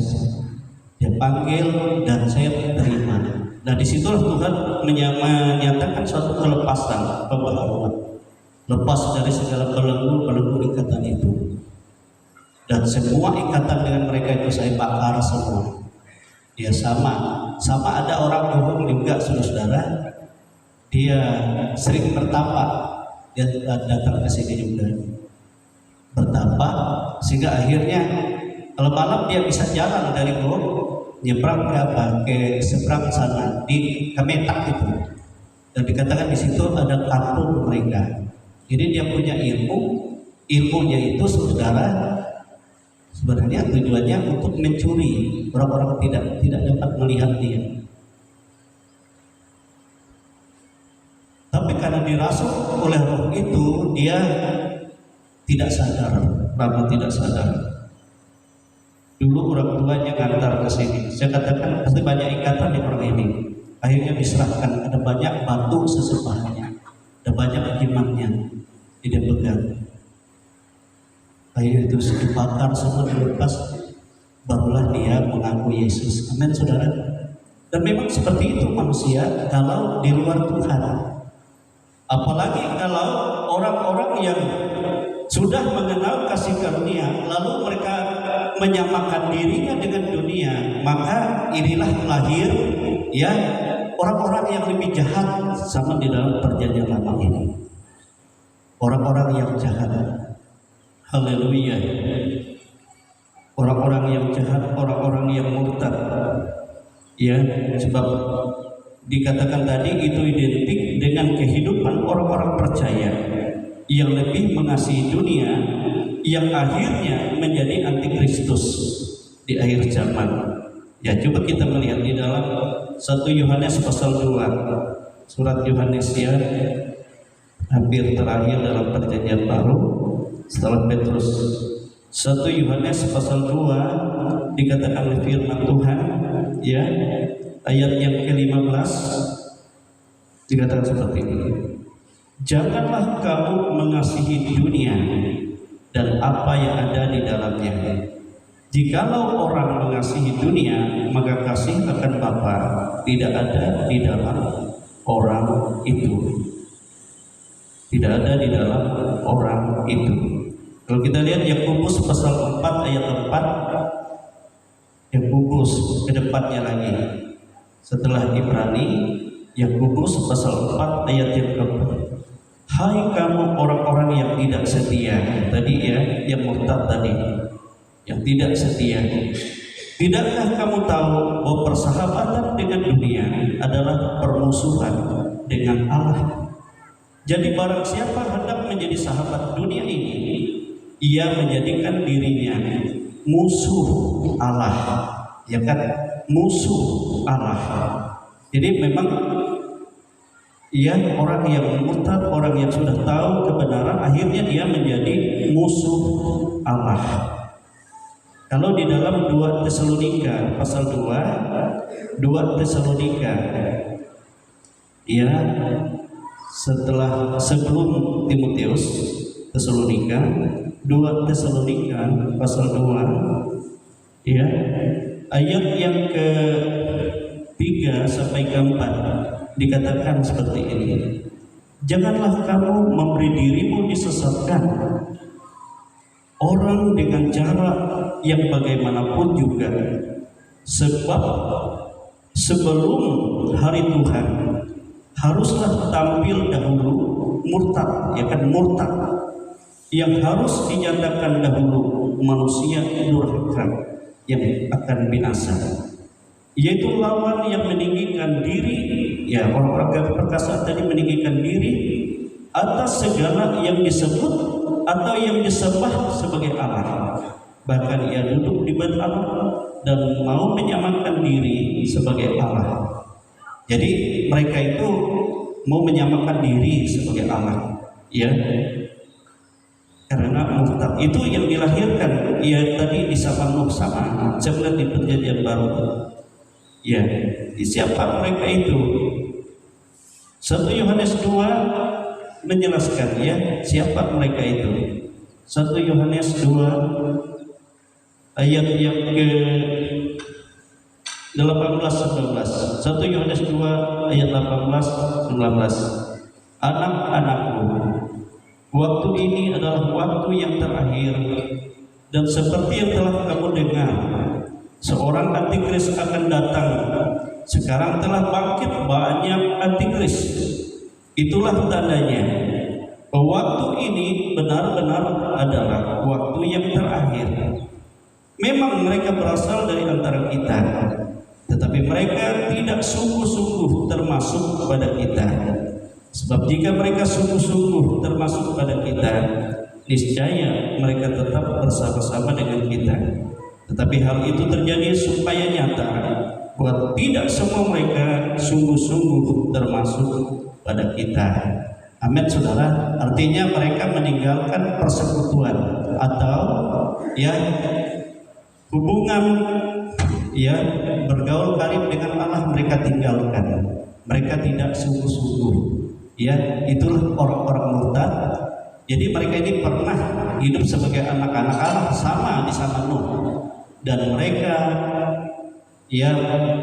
Dia panggil dan saya terima. Nah, disitulah Tuhan menyatakan suatu kelepasan, pembaharuan. Lepas dari segala belenggu ikatan itu. dan semua ikatan dengan mereka itu saya bakar semua. Dia sama ada orang bohong juga, saudara. Dia sering bertapa, dia datang ke sini juga bertapa, sehingga akhirnya kalau malam dia bisa jalan dari Goa nyebrang ke seberang sana di Kametak itu, dan dikatakan di situ ada kampung mereka. Jadi dia punya ilmunya itu, saudara, sebenarnya tujuannya untuk mencuri, orang-orang tidak dapat melihat dia. Tapi karena dirasuk oleh roh itu, dia tidak sadar, lama tidak sadar. Dulu orang tuanya ngantar ke sini. Saya katakan pasti banyak ikatan di orang ini. Akhirnya diserahkan, ada banyak batu sesembahannya, ada banyak imannya, tidak pegang. Akhirnya itu dibakar semua, dilepas, barulah dia mengaku Yesus. Amin, saudara. Dan memang seperti itu manusia kalau di luar Tuhan. Apalagi kalau orang-orang yang sudah mengenal kasih karunia, lalu mereka menyamakan dirinya dengan dunia, maka inilah lahir ya orang-orang yang lebih jahat sama di dalam perjanjian lama ini. Orang-orang yang jahat. Haleluya. Orang-orang yang jahat, orang-orang yang murtad. Ya, sebab dikatakan tadi itu identik dengan kehidupan orang-orang percaya yang lebih mengasihi dunia, yang akhirnya menjadi antikristus di akhir zaman. Ya, coba kita melihat di dalam 1 Yohanes pasal 2. Surat Yohanes ya hampir terakhir dalam perjanjian baru setelah Petrus. 1 Yohanes pasal 2 dikatakan oleh firman Tuhan ya, ayat yang ke-15 dikatakan seperti ini. Janganlah kamu mengasihi dunia dan apa yang ada di dalamnya. Jikalau orang mengasihi dunia, maka kasih akan Bapa tidak ada di dalam orang itu. Tidak ada di dalam orang itu. Kalau kita lihat Yakobus pasal 4 ayat 4, Yakobus ke depannya lagi. Setelah Ibrani, Yakobus pasal 4 ayat yang ke-4. Hai kamu orang-orang yang tidak setia. Tadi ya, yang murtad tadi, yang tidak setia. Tidakkah kamu tahu bahwa persahabatan dengan dunia adalah permusuhan dengan Allah? Jadi barang siapa hendak menjadi sahabat dunia ini, ia menjadikan dirinya musuh Allah. Ya kan? Musuh Allah. Jadi memang ya, orang yang murtad, orang yang sudah tahu kebenaran, akhirnya dia menjadi musuh Allah. Kalau di dalam 2 Tesalonika pasal 2 Tesalonika ya, sebelum Timotius, Tesalonika, 2 Tesalonika pasal 2 ya, ayat yang ke-3 sampai ke-4 dikatakan seperti ini. Janganlah kamu memberi dirimu disesatkan orang dengan cara yang bagaimanapun juga, sebab sebelum hari Tuhan haruslah tampil dahulu murtad, ya kan, murtad yang harus dinyatakan dahulu manusia durhaka yang akan binasa, yaitu lawan yang meninggikan diri, ya, orang-orang perkasa tadi meninggikan diri atas segala yang disebut atau yang disembah sebagai Allah. Bahkan ia duduk di bait Allah dan mau menyamakan diri sebagai Allah. Jadi mereka itu mau menyamakan diri sebagai Allah, ya. Karena murtad itu yang dilahirkan, ya tadi di zaman Nuh sama, saya di perjanjian baru. Ya, siapa mereka itu? 1 Yohanes 2 menjelaskan ya siapa mereka itu. 1 Yohanes 2 ayat yang ke 18-19. 1 Yohanes 2 ayat 18-19. Anak-anakku, waktu ini adalah waktu yang terakhir. Dan seperti yang telah kamu dengar, seorang antikris akan datang. Sekarang telah bangkit banyak antikris. Itulah tandanya. Waktu ini benar-benar adalah waktu yang terakhir. Memang mereka berasal dari antara kita, tetapi mereka tidak sungguh-sungguh termasuk kepada kita. Sebab jika mereka sungguh-sungguh termasuk kepada kita, niscaya mereka tetap bersama-sama dengan kita. Tetapi hal itu terjadi supaya nyata bahwa tidak semua mereka sungguh-sungguh termasuk pada kita. Amin, saudara. Artinya mereka meninggalkan persekutuan atau hubungan bergaul karib dengan Allah mereka tinggalkan. Mereka tidak sungguh-sungguh. Itulah orang-orang murtad. Jadi mereka ini pernah hidup sebagai anak-anak Allah sama di zaman Nuh, dan mereka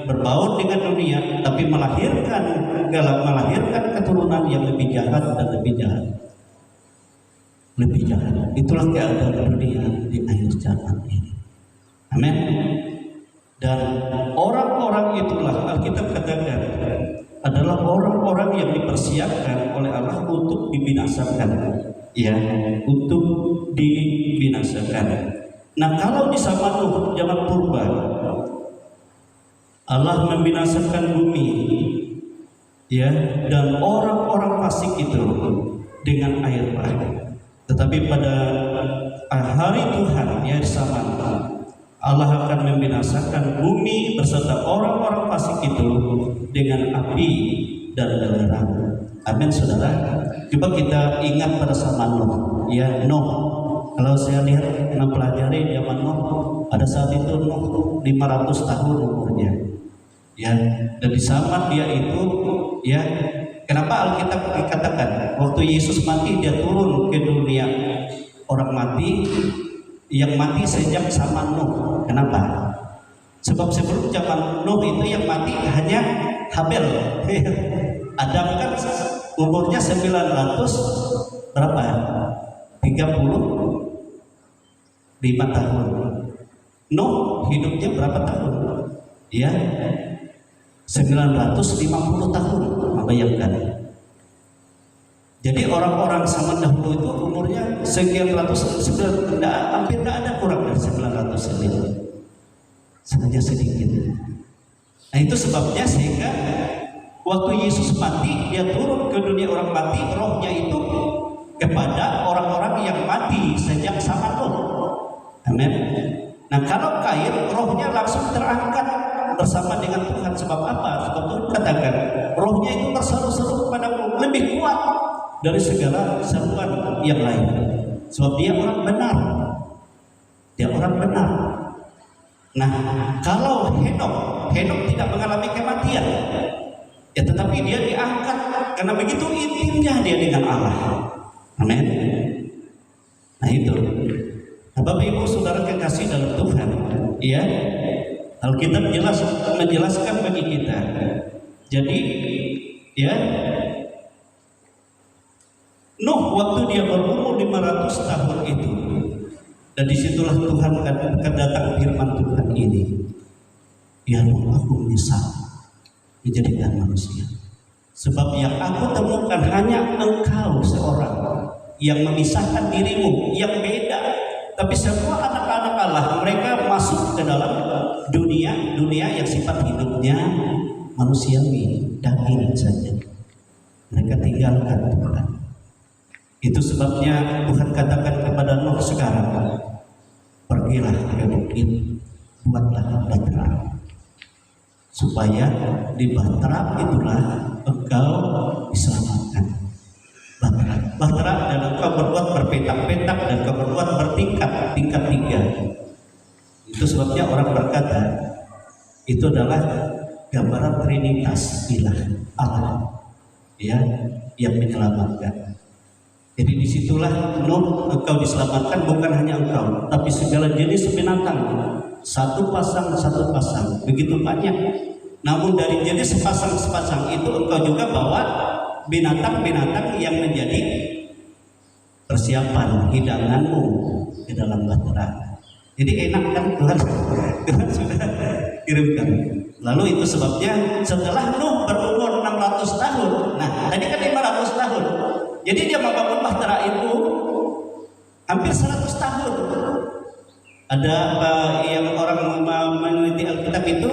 berbaur dengan dunia, tapi melahirkan keturunan yang lebih jahat dan lebih jahat. Itulah keadaan dunia di akhir zaman ini. Amin. Dan orang-orang itulah Alkitab katakan adalah orang-orang yang dipersiapkan oleh Allah untuk dibinasakan, untuk dibinasakan. Nah, kalau di zaman Nuh, zaman purba, Allah membinasakan bumi, dan orang-orang fasik itu dengan air bah. Tetapi pada hari Tuhan, di zaman Allah akan membinasakan bumi beserta orang-orang fasik itu dengan api dan belerang. Amin, saudara. Coba kita ingat pada zaman Nuh, Nuh. Kalau saya lihat mempelajari zaman Nuh, pada saat itu Nuh 500 tahun umurnya. Dan di zaman dia itu, kenapa Alkitab dikatakan waktu Yesus mati dia turun ke dunia orang mati, yang mati sejak zaman Nuh. Kenapa? Sebab sebelum zaman Nuh itu yang mati hanya Habel. Adam kan umurnya 900 berapa? 35 tahun. Nuh hidupnya berapa tahun? 950 tahun. Bayangkan. Jadi orang-orang zaman dahulu itu umurnya sekian ratus, hampir tidak ada kurang dari 900 ini. Sengaja sedikit. Nah, itu sebabnya sehingga waktu Yesus mati, dia turun ke dunia orang mati, rohnya itu kepada orang-orang yang mati sejak zaman Nuh. Amin. Nah, kalau Kain, rohnya langsung terangkat bersama dengan Tuhan. Sebab apa? Sebab Tuhan katakan rohnya itu berseru-seru kepadamu, lebih kuat dari segala seruan yang lain. Sebab dia orang benar. Nah, kalau Henok tidak mengalami kematian, tetapi dia diangkat karena begitu intimnya dia dengan Allah. Amin. Nah, itu. Nah, Bapak Ibu Saudara kekasih dalam Tuhan, Alkitab menjelaskan bagi kita. Jadi, Nuh waktu dia berumur 500 tahun itu, dan disitulah Tuhan akan datang firman Tuhan ini. Nuh, aku menyesal menjadikan manusia. Sebab yang aku temukan hanya engkau seorang yang memisahkan dirimu, yang beda. Tapi semua anak-anak Allah mereka masuk ke dalam dunia yang sifat hidupnya manusiawi, daging saja. Mereka tinggalkan Tuhan. Itu sebabnya Tuhan katakan kepada Nuh sekarang, pergilah ke bukit, buatlah batra, supaya di batra itulah engkau diselamatkan. Batra dan engkau berbuat berpetak-petak dan engkau berbuat bertingkat 3. Itu sebabnya orang berkata itu adalah gambaran Trinitas ilah Allah yang menyelamatkan. Jadi disitulah Nuh, engkau diselamatkan, bukan hanya engkau, tapi segala jenis binatang, satu pasang begitu banyak. Namun dari jenis sepasang itu engkau juga bawa binatang-binatang yang menjadi persiapan hidanganmu ke dalam batra. Jadi enak kan Tuhan sudah kirimkan. Lalu itu sebabnya setelah Nuh berumur 600 tahun. Nah, tadi kan 500 tahun. Jadi dia membangun bahtera itu hampir 100 tahun. Ada yang orang meneliti Alkitab itu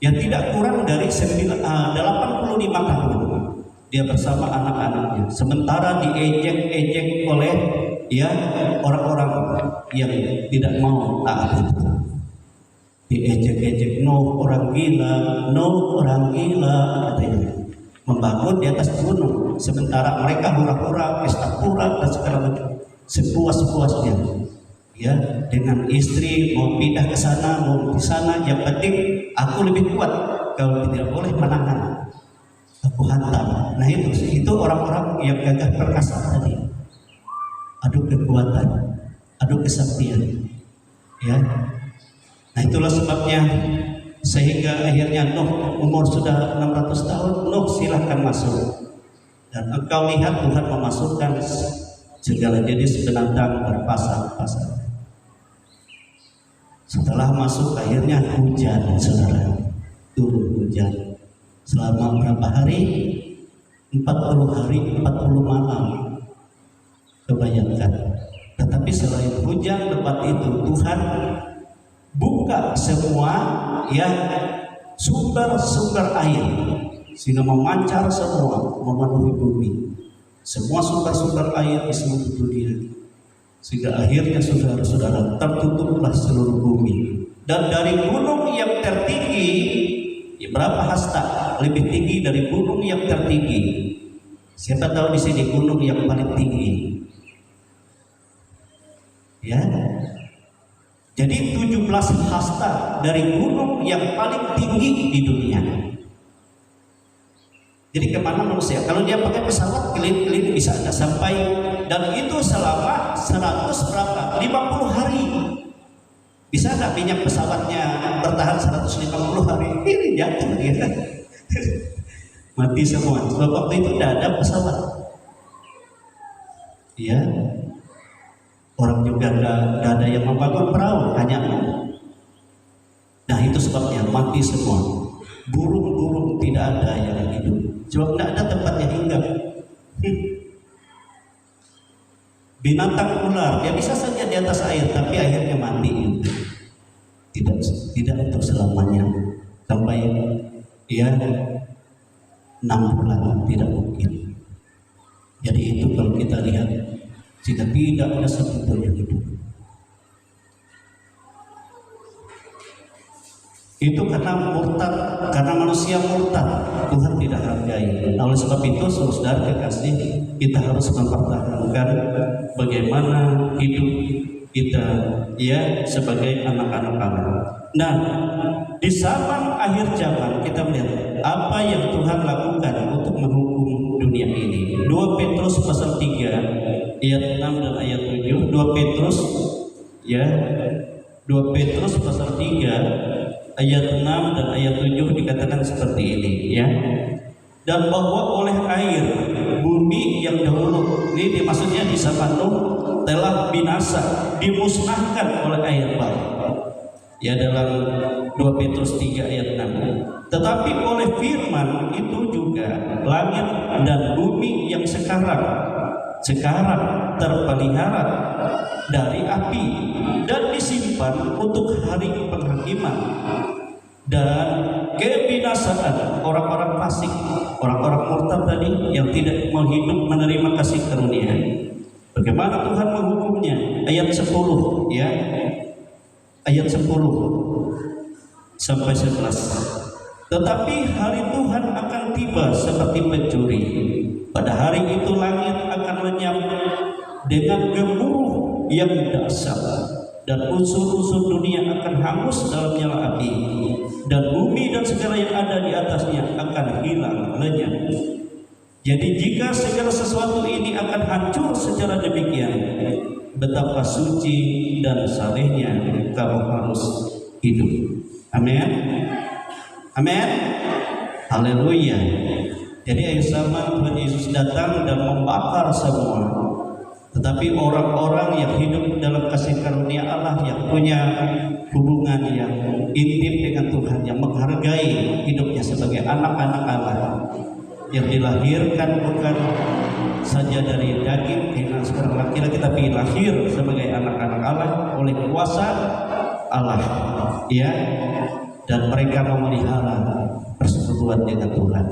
yang tidak kurang dari 85 tahun. Dia bersama anak-anaknya. Sementara diejek-ejek oleh orang-orang yang tidak mau taat itu. Diejek-ejek, Nuh orang gila, Nuh orang gila katanya. Membangun di atas gunung, sementara mereka hura-hura, pesta pura dan segala macam, sepuas-puasnya. Ya, dengan istri mau pindah ke sana, mau di sana, yang penting aku lebih kuat. Kau tidak boleh menahan, aku hantam. Nah itu orang-orang yang gagah perkasa tadi. Adu kekuatan, adu kesaktian. Ya. Nah itulah sebabnya sehingga akhirnya Nuh umur sudah 600 tahun, Nuh silahkan masuk. Dan engkau lihat Tuhan memasukkan segala jenis binatang berpasang-pasang. Setelah masuk akhirnya hujan, saudara, turun hujan. Selama berapa hari? 40 hari, 40 malam. Kebayangkan. Tetapi selain hujan lebat itu, Tuhan buka semua sumber-sumber air sehingga memancar semua, memenuhi bumi. Semua sumber-sumber air di seluruh dunia. Sehingga akhirnya saudara-saudara tertutuplah seluruh bumi. Dan dari gunung yang tertinggi, berapa hasta lebih tinggi dari gunung yang tertinggi? Siapa tahu di sini gunung yang paling tinggi? Ya. Jadi 17 hasta dari gunung yang paling tinggi di dunia. Jadi kemana manusia? Kalau dia pakai pesawat keliling-keliling bisa ada sampai, dan itu selama 150 hari. Bisa nggak minyak pesawatnya bertahan 150 hari? Ini jatuh ya. Mati semua. Sebab waktu itu tidak ada pesawat. Ya. Orang juga tidak ada yang membangun perahu, hanya. Nah itu sebabnya mati semua. Burung-burung tidak ada yang hidup. Sebab tidak ada tempatnya hinggap. Binatang ular, dia bisa saja di atas air, tapi akhirnya mati. Tidak untuk selamanya. Sampai 6 bulan tidak mungkin. Jadi itu kalau kita lihat, jika tidak ada satupun yang hidup. Itu karena murtad, karena manusia murtad, Tuhan tidak hargai. Oleh sebab itu, saudara kekasih, kita harus mempertahankan bagaimana hidup kita sebagai anak-anak Allah. Nah, di zaman akhir zaman kita melihat apa yang Tuhan lakukan untuk menghukum dunia ini. 2 Petrus pasal 3 ayat 6 dan ayat 7. 2 Petrus pasal 3 ayat 6 dan ayat 7 dikatakan seperti ini ya. Dan bahwa oleh air bumi yang dahulu, ini maksudnya di zaman Nuh, telah binasa, dimusnahkan oleh air bah. Ya, dalam 2 Petrus 3 ayat 6. Tetapi oleh firman itu juga langit dan bumi yang sekarang terpelihara dari api dan disimpan untuk hari penghakiman dan kebinasaan orang-orang fasik, orang-orang murtad tadi yang tidak mau hidup menerima kasih karunia. Bagaimana Tuhan menghukumnya? Ayat 10 ya. Ayat 10 sampai 11. Tetapi hari Tuhan akan tiba seperti pencuri. Pada hari itu langit akan lenyap dengan gemuruh yang dahsyat, dan unsur-unsur dunia akan hangus dalam nyala api, dan bumi dan segala yang ada di atasnya akan hilang lenyap. Jadi jika segala sesuatu ini akan hancur secara demikian, betapa suci dan salehnya kamu harus hidup. Amin. Amin. Haleluya. Jadi akhir zaman Tuhan Yesus datang dan membakar semua. Tetapi orang-orang yang hidup dalam kasih karunia Allah, yang punya hubungan yang intim dengan Tuhan, yang menghargai hidupnya sebagai anak-anak Allah, yang dilahirkan bukan saja dari daging keinginan seorang laki-laki, tapi lahir sebagai anak-anak Allah oleh kuasa Allah, ya, dan mereka memelihara persekutuan dengan Tuhan.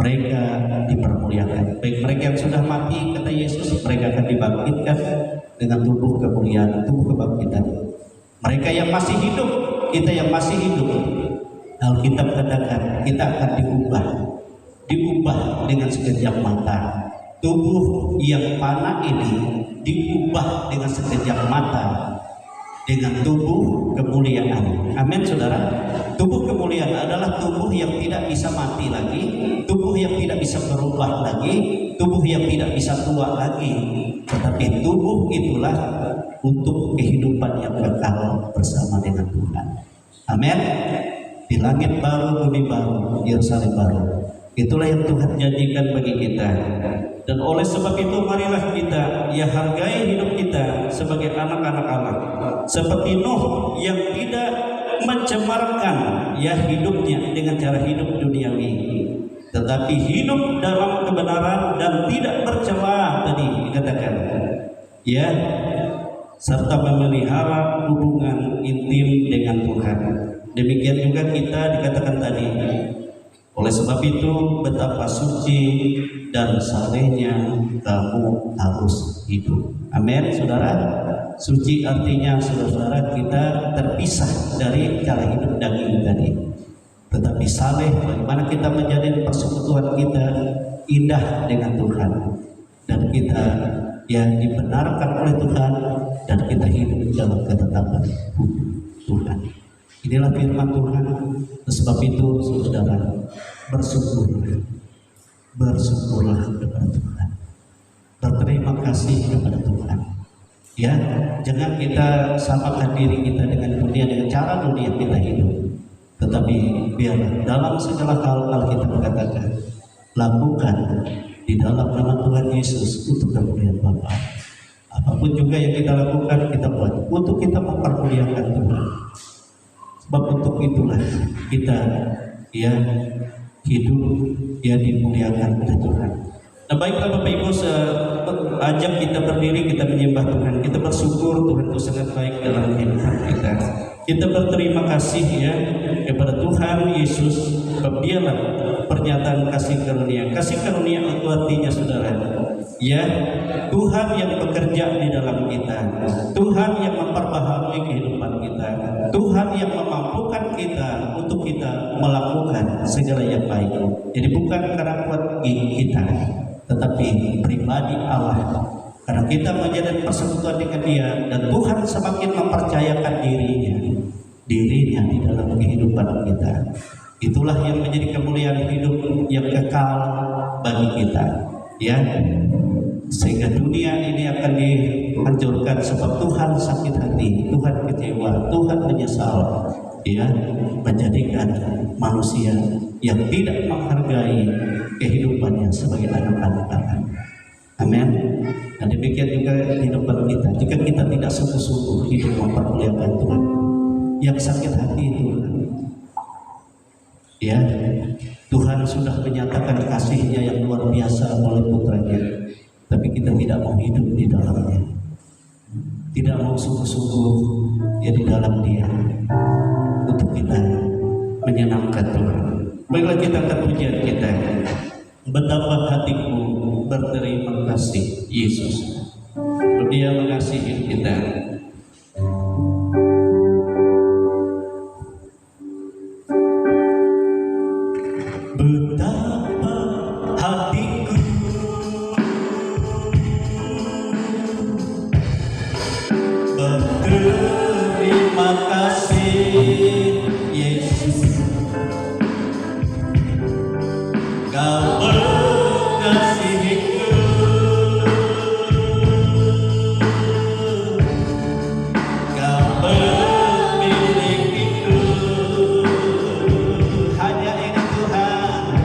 Mereka dipermuliakan. Baik mereka yang sudah mati, kata Yesus, mereka akan dibangkitkan dengan tubuh kemuliaan, tubuh kebangkitan. Mereka yang masih hidup, kita yang masih hidup, Alkitab katakan kita akan diubah dengan sekejap mata. Tubuh yang fana ini diubah dengan sekejap mata dengan tubuh kemuliaan. Amin, saudara. Tubuh kemuliaan adalah tubuh yang tidak bisa mati lagi, tubuh yang tidak bisa berubah lagi, tubuh yang tidak bisa tua lagi. Tetapi tubuh itulah untuk kehidupan yang kekal bersama dengan Tuhan. Amin. Di langit baru, bumi baru, Yerusalem baru. Itulah yang Tuhan jadikan bagi kita. Dan oleh sebab itu marilah kita ya hargai hidup kita sebagai anak-anak Allah. Seperti Nuh yang tidak mencemarkan ya hidupnya dengan cara hidup duniawi, tetapi hidup dalam kebenaran dan tidak bercela, tadi dikatakan, ya, serta memelihara hubungan intim dengan Tuhan. Demikian juga kita dikatakan tadi. Oleh sebab itu betapa suci dan salehnya kamu harus hidup. Amin, saudara. Suci artinya, saudara, kita terpisah dari cara hidup daging tadi. Tetapi saleh, bagaimana kita menjadi persekutuan kita indah dengan Tuhan, dan kita yang dibenarkan oleh Tuhan, dan kita hidup dalam ketetapan Tuhan. Inilah firman Tuhan. Sebab itu, saudara, bersyukurlah kepada Tuhan, berterima kasih kepada Tuhan. Ya, jangan kita samakan diri kita dengan dunia, dengan cara dunia kita hidup. Tetapi biarlah dalam segala hal Alkitab katakan, lakukan di dalam nama Tuhan Yesus untuk kemuliaan Bapa. Apapun juga yang kita lakukan, kita buat untuk kita mempermuliakan Tuhan. Sebab untuk itulah kita ya hidup ya dimuliakan oleh Tuhan. Nah, baiklah Bapak Ibu, ajak kita berdiri, kita menyembah Tuhan, kita bersyukur Tuhan itu sangat baik dalam kehidupan kita. Kita berterima kasih ya kepada Tuhan Yesus. Dialah pernyataan kasih karunia itu artinya, saudara, ya, Tuhan yang bekerja di dalam kita, Tuhan yang memperbaharui kehidupan kita, Tuhan yang memampukan kita untuk kita melakukan segala yang baik. Jadi bukan karena kuat kita, tetapi pribadi Allah, karena kita menjadi persekutuan dengan Dia, dan Tuhan semakin mempercayakan dirinya di dalam kehidupan kita. Itulah yang menjadi kemuliaan hidup yang kekal bagi kita, ya. Sehingga dunia ini akan dihancurkan sebab Tuhan sakit hati, Tuhan kecewa, Tuhan menyesal, ya, menjadikan manusia yang tidak menghargai kehidupannya sebagai anak-anak Allah. Amin. Dan demikian juga kehidupan kita. Jika kita tidak sungguh-sungguh hidup mempermuliakan Tuhan, yang sakit hati itu, ya, Tuhan sudah menyatakan kasih-Nya yang luar biasa oleh putranya, tapi kita tidak mau hidup di dalamnya, tidak mau sungguh-sungguh ya di dalam Dia untuk kita menyenangkan Tuhan. Baiklah, kita akan pujian kita. Betapa hatiku berterima kasih Yesus, Dia mengasihi kita. Betapa hatiku berterima kasih Yesus, Kau mengasihiku, Kau memilikiku. Hanya Engkau Tuhan,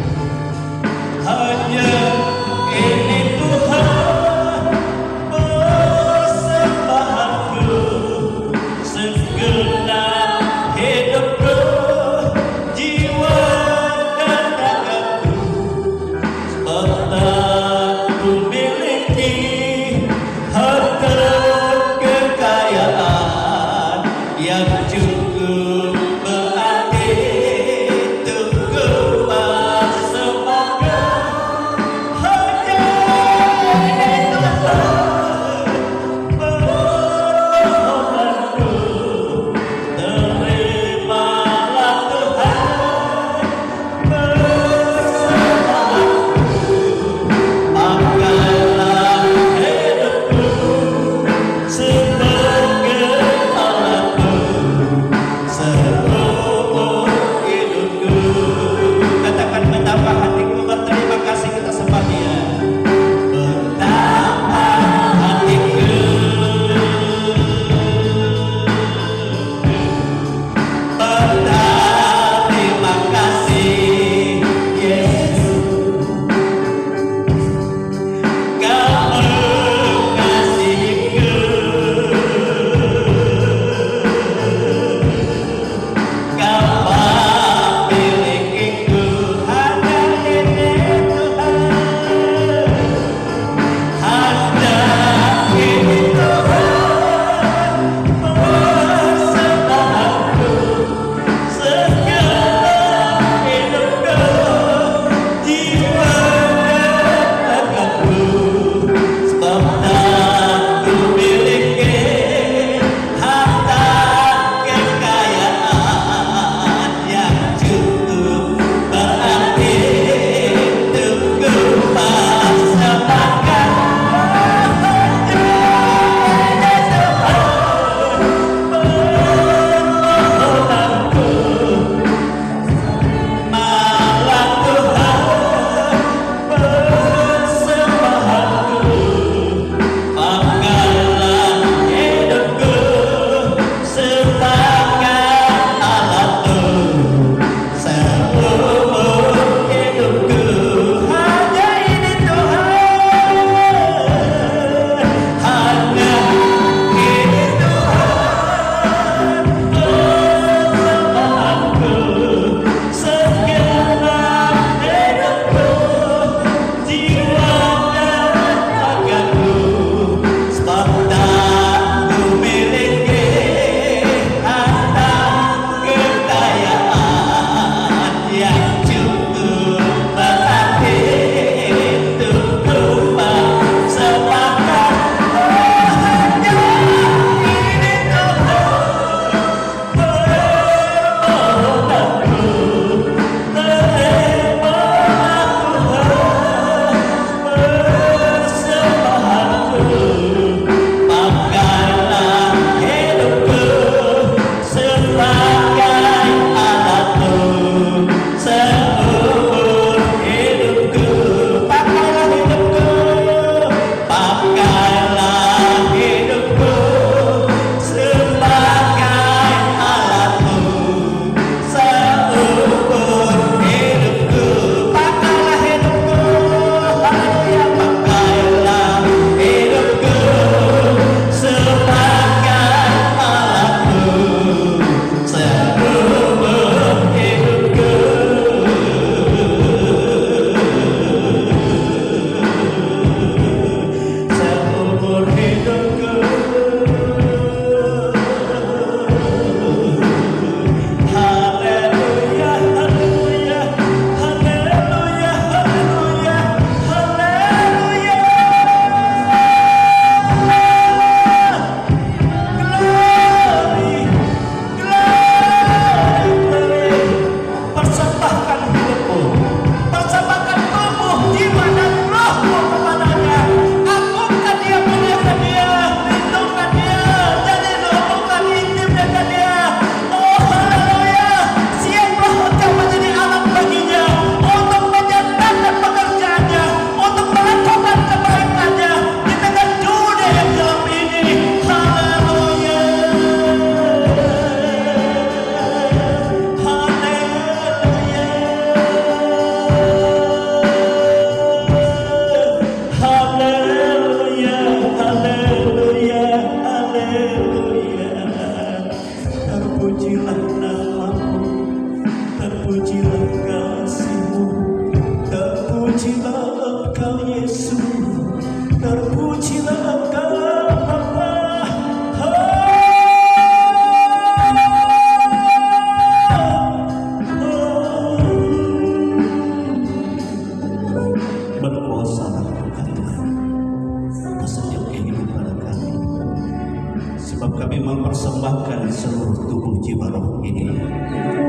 dengan seluruh tubuh jiwa roh ini.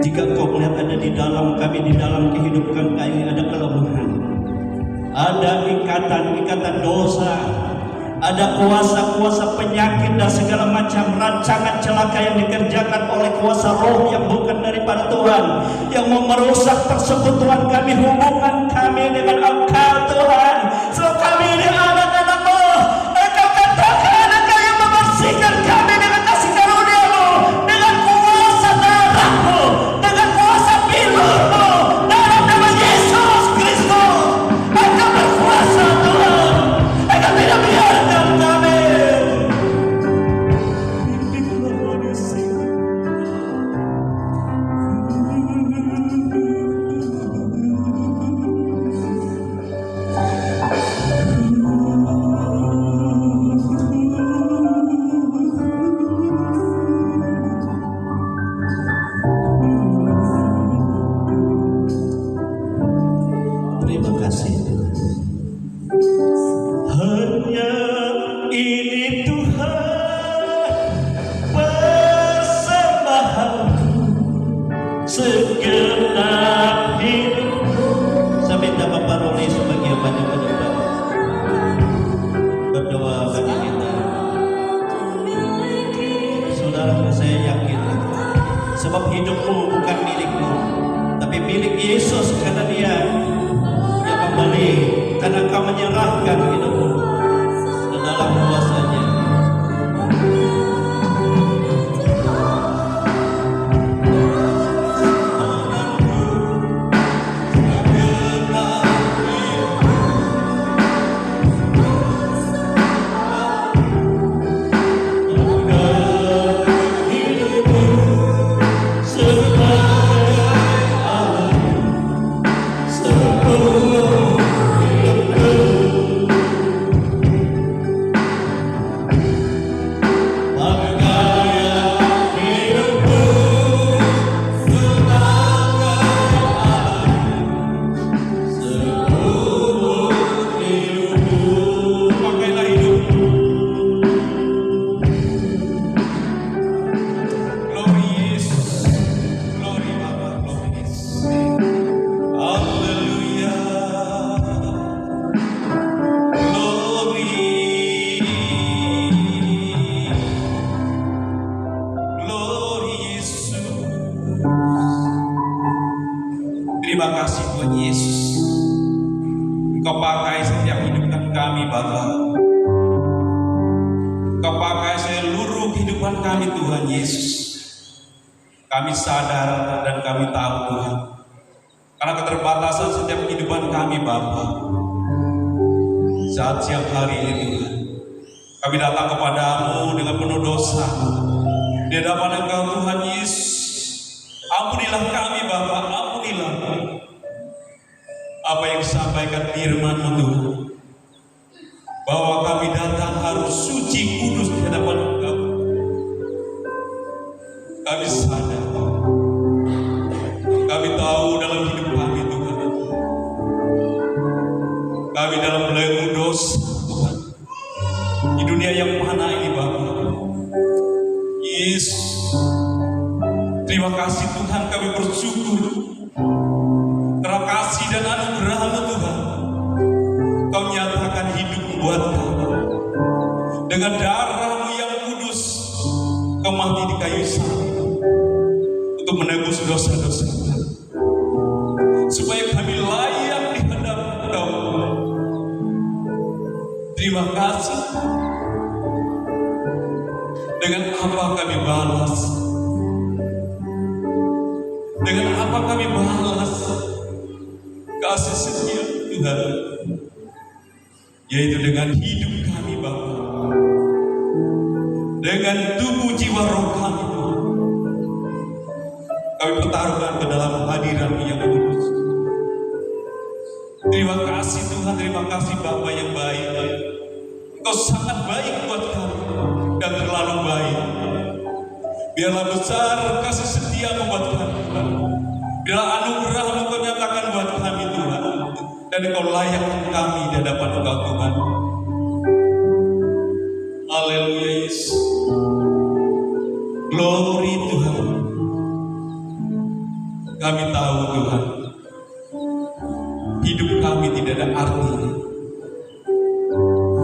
Jika Engkau melihat ada di dalam kami, di dalam kehidupan kami ada kelemahan, ada ikatan-ikatan dosa, ada kuasa-kuasa penyakit dan segala macam rancangan celaka yang dikerjakan oleh kuasa roh yang bukan daripada Tuhan, yang mau merusak persekutuan kami, hubungan kami dengan Engkau Tuhan. Sebab kami ini anak-anak-Mu, Engkau katakan Engkau yang membersihkan kami dengan kasih karunia-Mu, dengan kuasa darah-Mu, dengan kuasa pilur-Mu, dalam nama Yesus Kristus. Engkau berkuasa Tuhan, Engkau tidak biarkan kami. Terima kasih Tuhan. Hanya ini Tuhan persembahanku segenap hidupku. Saya minta Bapak Roli sebagai pada penyebar berdoa bagi kita. Saudara, saya yakin sebab hidupmu bukan milikmu, tapi milik Yesus, karena Dia yang membeli, karena Engkau menyerahkan hidupmu ke dalam kuasa-Nya. Terima kasih Tuhan Yesus. Engkau pakai setiap kehidupan kami Bapa. Engkau pakai seluruh kehidupan kami Tuhan Yesus. Kami sadar dan kami tahu Tuhan, karena keterbatasan setiap kehidupan kami Bapa. Saat siang hari ini Tuhan, kami datang kepadamu dengan penuh dosa di hadapan Engkau Tuhan Yesus. Ampunilah kami Bapa, ampunilah apa yang disampaikan firman-Mu Tuhan, bahwa kami datang harus suci kudus di hadapan Engkau. Kami sadar, kami tahu dalam hidup kami Tuhan, kami dalam belenggu dosa Tuhan, di dunia yang mana ini Bapa. Yesus, terima kasih Tuhan, kami bersyukur karena kasih dan anugerah-Mu Tuhan. Kau nyatakan hidupmu buat kami. Dengan darah-Mu yang kudus, Kau mati di kayu salib untuk menebus dosa-dosa kami, supaya kami layak di hadapan Kau. Terima kasih. Dengan apa kami balas? Dengan apa kami balas kasih setia Tuhan? Yaitu dengan hidup kami Bapa, dengan tubuh jiwa roh kami Tuhan. Kami pertaruhkan ke dalam hadirat-Mu yang kudus. Terima kasih Tuhan, terima kasih Bapa yang baik. Engkau sangat baik buat kami dan terlalu baik. Biarlah besar kasih setia-Mu buat kami. Biarlah anugerah-Mu Kau nyatakan buat kami Tuhan, dan Kau layakkan kami di hadapan Engkau Tuhan. Haleluya Yesus. Glory Tuhan. Kami tahu Tuhan, hidup kami tidak ada artinya.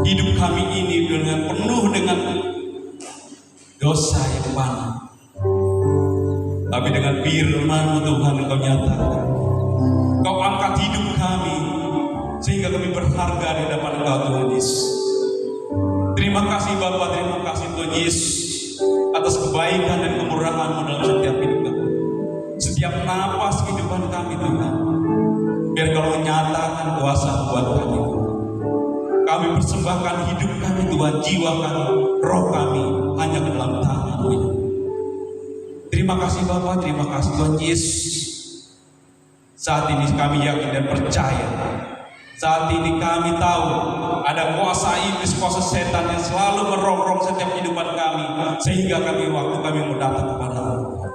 Hidup kami ini penuh dengan dosa yang banyak. Tapi dengan firman-Mu Tuhan Engkau nyatakan, Engkau angkat hidup kami sehingga kami berharga di hadapan Engkau Tuhan Yesus. Terima kasih Bapa, terima kasih Tuhan Yesus atas kebaikan dan kemurahan-Mu dalam setiap hidup kami. Setiap napas kehidupan kami Tuhan, biar Kau menyatakan kuasa buat kami Tuhan. Kami persembahkan hidup kami Tuhan, jiwa kami, roh kami hanya ke dalam tangan-Mu. Terima kasih Bapa, terima kasih Tuhan Yesus. Saat ini kami yakin dan percaya. Saat ini kami tahu ada kuasa iblis, kuasa setan yang selalu merongrong setiap kehidupan kami, sehingga kami waktu kami mau datang kepada-Mu,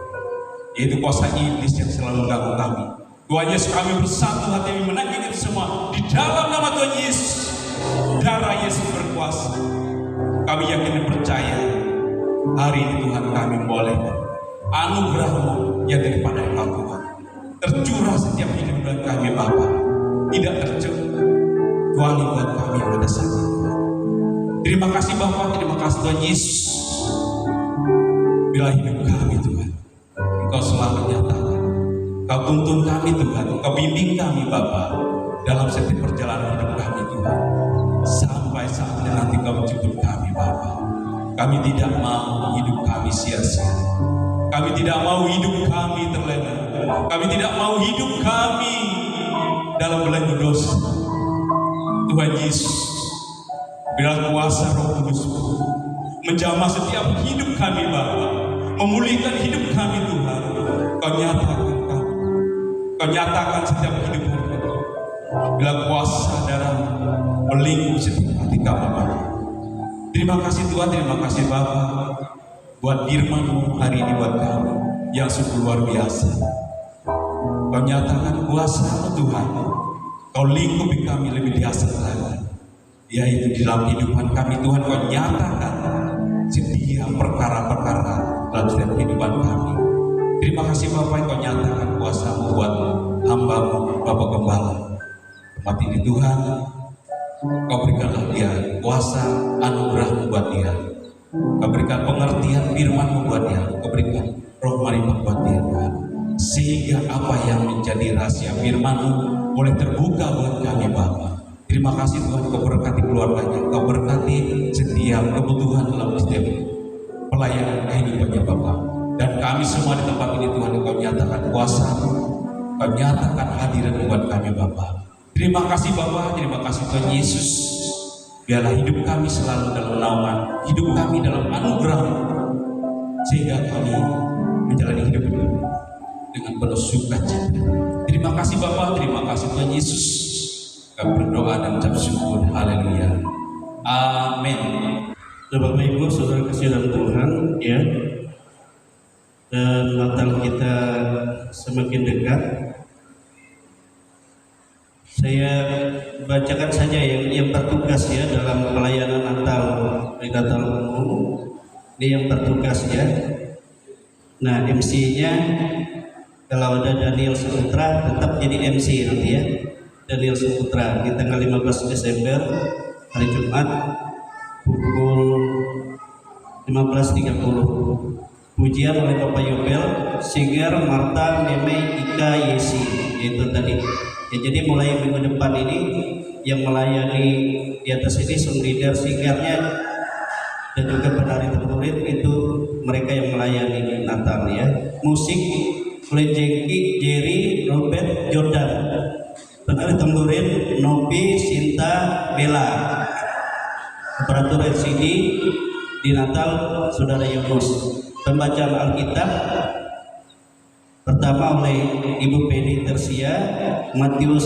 yaitu kuasa iblis yang selalu mengganggu kami. Tuhan Yesus, kami bersatu hati kami menanggung itu semua di dalam nama Tuhan Yesus. Darah Yesus berkuasa. Kami yakin dan percaya hari ini Tuhan kami boleh anugerah-Mu yang daripada Engkau Tuhan tercurah setiap kehidupan kami Bapa, tidak terjadi kecuali buat kami yang pada saat ini. Terima kasih Bapa, terima kasih Tuhan Yesus. Bila hidup kami Tuhan, Engkau selalu nyatakan, Engkau tuntun kami Tuhan, Engkau bimbing kami Bapa dalam setiap perjalanan hidup kami Tuhan, sampai saatnya nanti Engkau menjemput kami Bapa. Kami tidak mau hidup kami sia-sia. Kami tidak mau hidup kami terlena. Kami tidak mau hidup kami dalam belenggu dosa. Tuhan Yesus, bila kuasa Roh Kudus menjamah setiap hidup kami Bapa, memulihkan hidup kami Tuhan, Kau nyatakan kami, Kau nyatakan setiap hidup kami. Bila kuasa darah melingkup setiap hati kami Bapa. Terima kasih Tuhan, terima kasih Bapa buat firman-Mu hari ini buat kami yang sungguh luar biasa. Kau nyatakan kuasa Tuhan, Kau lingkupi kami lebih dahsyat lagi, yaitu di dalam kehidupan kami Tuhan. Kau nyatakan setiap perkara-perkara dalam setiap kehidupan kami. Terima kasih Bapa, Kau nyatakan kuasa-Mu buat hamba-Mu Bapak Gembala. Tempat ini Tuhan, Kau berikanlah dia kuasa anugerah-Mu buat dia. Kau berikan pengertian firman-Mu buat dia. Kau berikan roh marifat buat dia Tuhan, sehingga apa yang menjadi rahasia firman-Mu boleh terbuka buat kami Bapa. Terima kasih Tuhan, Kau berkati keluarganya, Kau berkati setiap kebutuhan dalam setiap pelayanan kehidupannya Bapa. Dan kami semua di tempat ini Tuhan, Kau nyatakan kuasa-Mu, Kau nyatakan hadirat buat kami Bapa. Terima kasih Bapa, terima kasih Tuhan Yesus. Biarlah hidup kami selalu dalam naungan, hidup kami dalam anugerah-Mu, sehingga kami menjalani hidup ini dengan penuh sukacita. Terima kasih Bapa, terima kasih Tuhan Yesus. Kami berdoa dan ucap syukur. Haleluya. Amin. Bapak Ibu Saudara kasih dalam Tuhan, ya. Dan Natal kita semakin dekat. Saya bacakan saja yang bertugas ya dalam pelayanan Natal di Natal umum. Ini yang bertugas ya. Nah, MC-nya kalau ada Daniel Saputra tetap jadi MC nanti ya. Daniel Saputra di tanggal 15 Desember hari Jumat pukul 15.30. Pujian oleh Bapak Yobel, singer Marta, Meme, Ika, Yesi, itu tadi. Ya, jadi mulai minggu depan ini yang melayani di atas ini song leader, singernya dan juga penari tempurin itu mereka yang melayani Natal ya. Musik oleh Jengki, Jerry, Robert, Jordan. Penari tempurin Nopi, Sinta, Bella. Operator LCD di Natal Saudara Yunus. Pembacaan Alkitab pertama oleh Ibu Pedi Tersia, Matius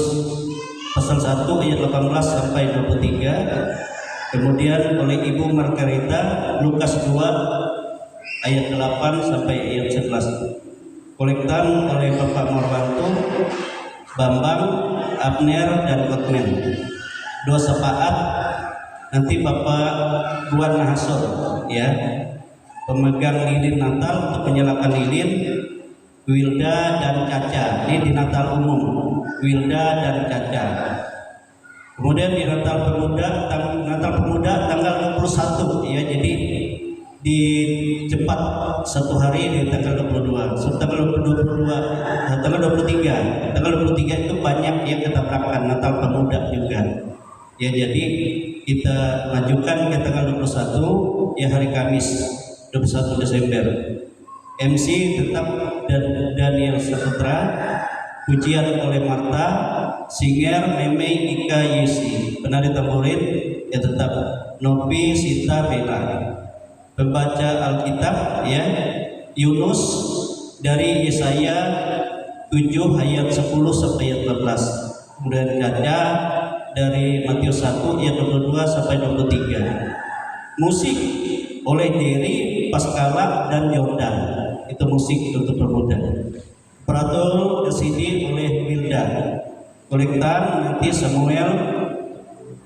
pasal 1 ayat 18 sampai 23. Kemudian oleh Ibu Margarita, Lukas 2 ayat 8 sampai ayat 11. Kolektan oleh Bapak Morwanto, Bambang, Abner, dan Kotmen. Doa syafaat nanti Bapak Guan Nahasor ya. pemegang lilin Natal untuk menyalakan lilin Wilda dan Caca. Ini di Natal umum, Wilda dan Caca. Kemudian di Natal Pemuda tanggal 21 ya, jadi di cepat satu hari di tanggal 22. Tanggal 23 itu banyak yang ketabrakan Natal Pemuda juga. Ya, jadi kita majukan ke tanggal 21 ya, hari Kamis 21 Desember. MC tetap Daniel Saputra, pujian oleh Marta, singer Meme Ika Yesi, penari tamborin ya tetap Novi Sita Bella, pembaca Alkitab ya Yunus dari Yesaya 7 ayat 10 sampai ayat 14. Kemudian Caca dari Matius 1 ayat 22 sampai 23. Musik oleh Derry, Paskala dan Jordan. Itu musik untuk pemuda. Operator CD oleh Wilda. Kolektan nanti Samuel,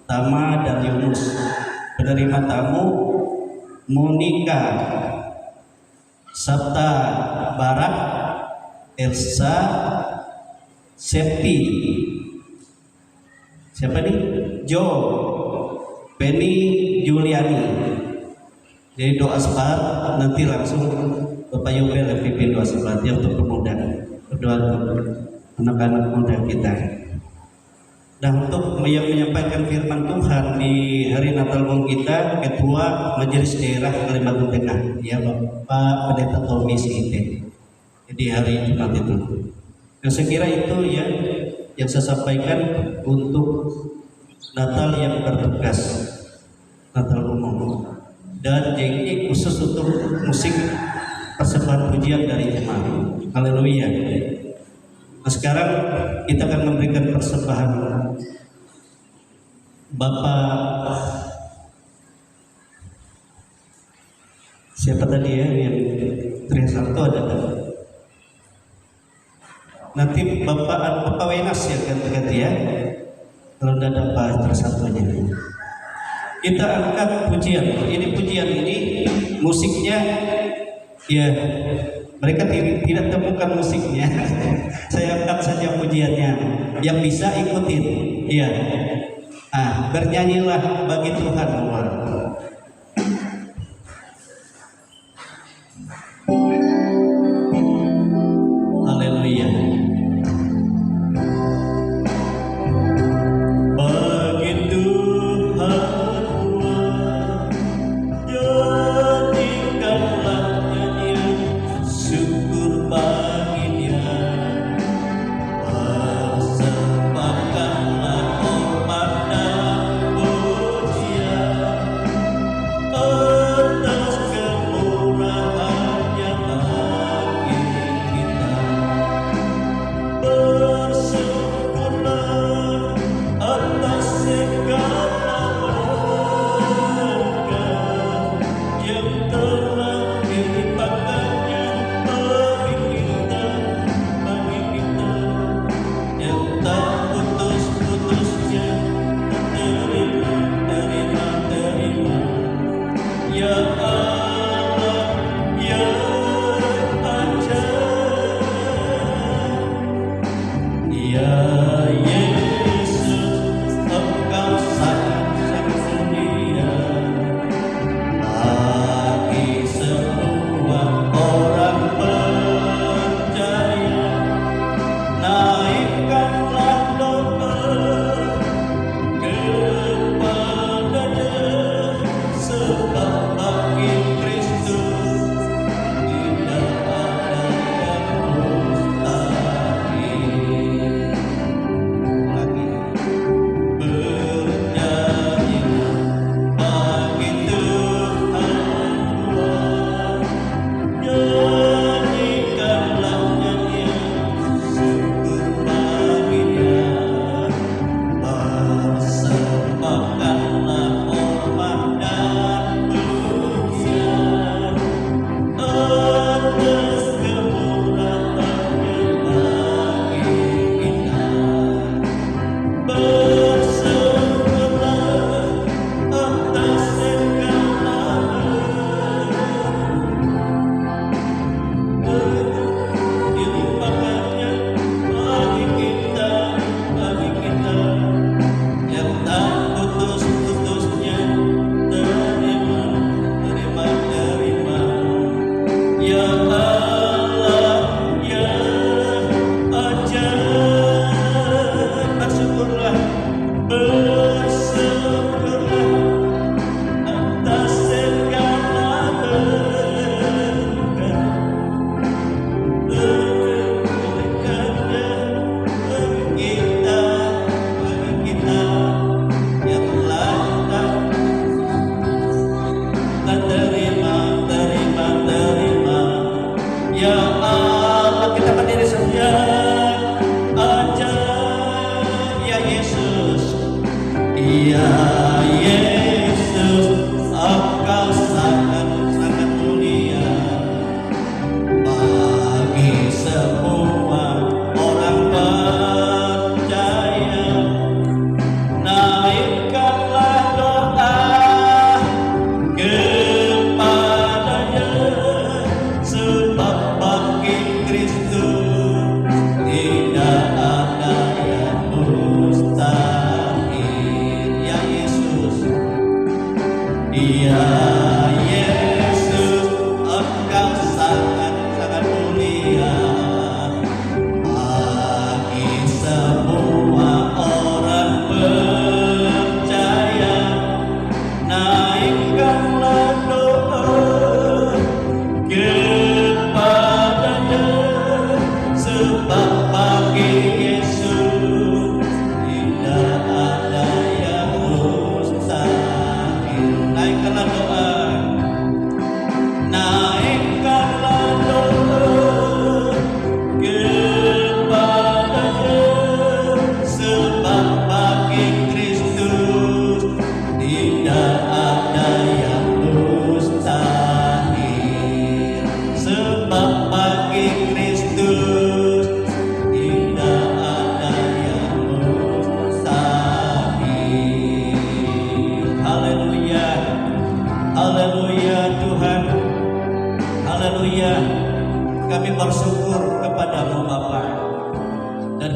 Tama dan Yunus. Penerima tamu Monica, Sabta Barat, Elsa, Septi. Siapa nih? Jo, Penny Juliani. Jadi doa sepat nanti langsung Bapak Yobel yang pimpin doa sepat ya untuk pemuda. Berdoa untuk anak-anak muda kita. Dan untuk yang menyampaikan firman Tuhan di hari Natal umum kita, Ketua Majelis Daerah Kalimantan Tengah, ya Bapak Pendeta Tommy Sihite. Jadi hari Jumat itu. Nah, saya kira itu ya yang saya sampaikan untuk Natal yang bertugas, Natal umum. Dan ini khusus untuk musik persembahan pujian dari jemaat. Haleluya. Nah, sekarang kita akan memberikan persembahan Bapak siapa tadi ya yang Triasarto ada. Nanti Bapak Wenas ya ganti-ganti ya. Kalau tidak ada Pak Triasartonya. Kita angkat pujian. Ini pujian ini musiknya ya mereka tidak temukan musiknya. Saya angkat saja pujiannya. Yang bisa ikutin. Iya. Bernyanyilah bagi Tuhan Allah. Haleluya. Bagi Tuhan jadikanlah nyanyian syukur bagi Dia. Persembahkanlah hormat dan pujian atas kemurahan-Nya bagi kita. Bersyukurlah atas segala berkat yang telah dilimpahkan-Nya bagi kita, yang tak putus-putusnya terima. Ya Allah, ya ajaib, ya Yesus, Engkau sangat mulia bagi semua orang percaya. Naikkanlah doa kepada-Nya, sebab bagi Kristus tidak ada yang mustahil.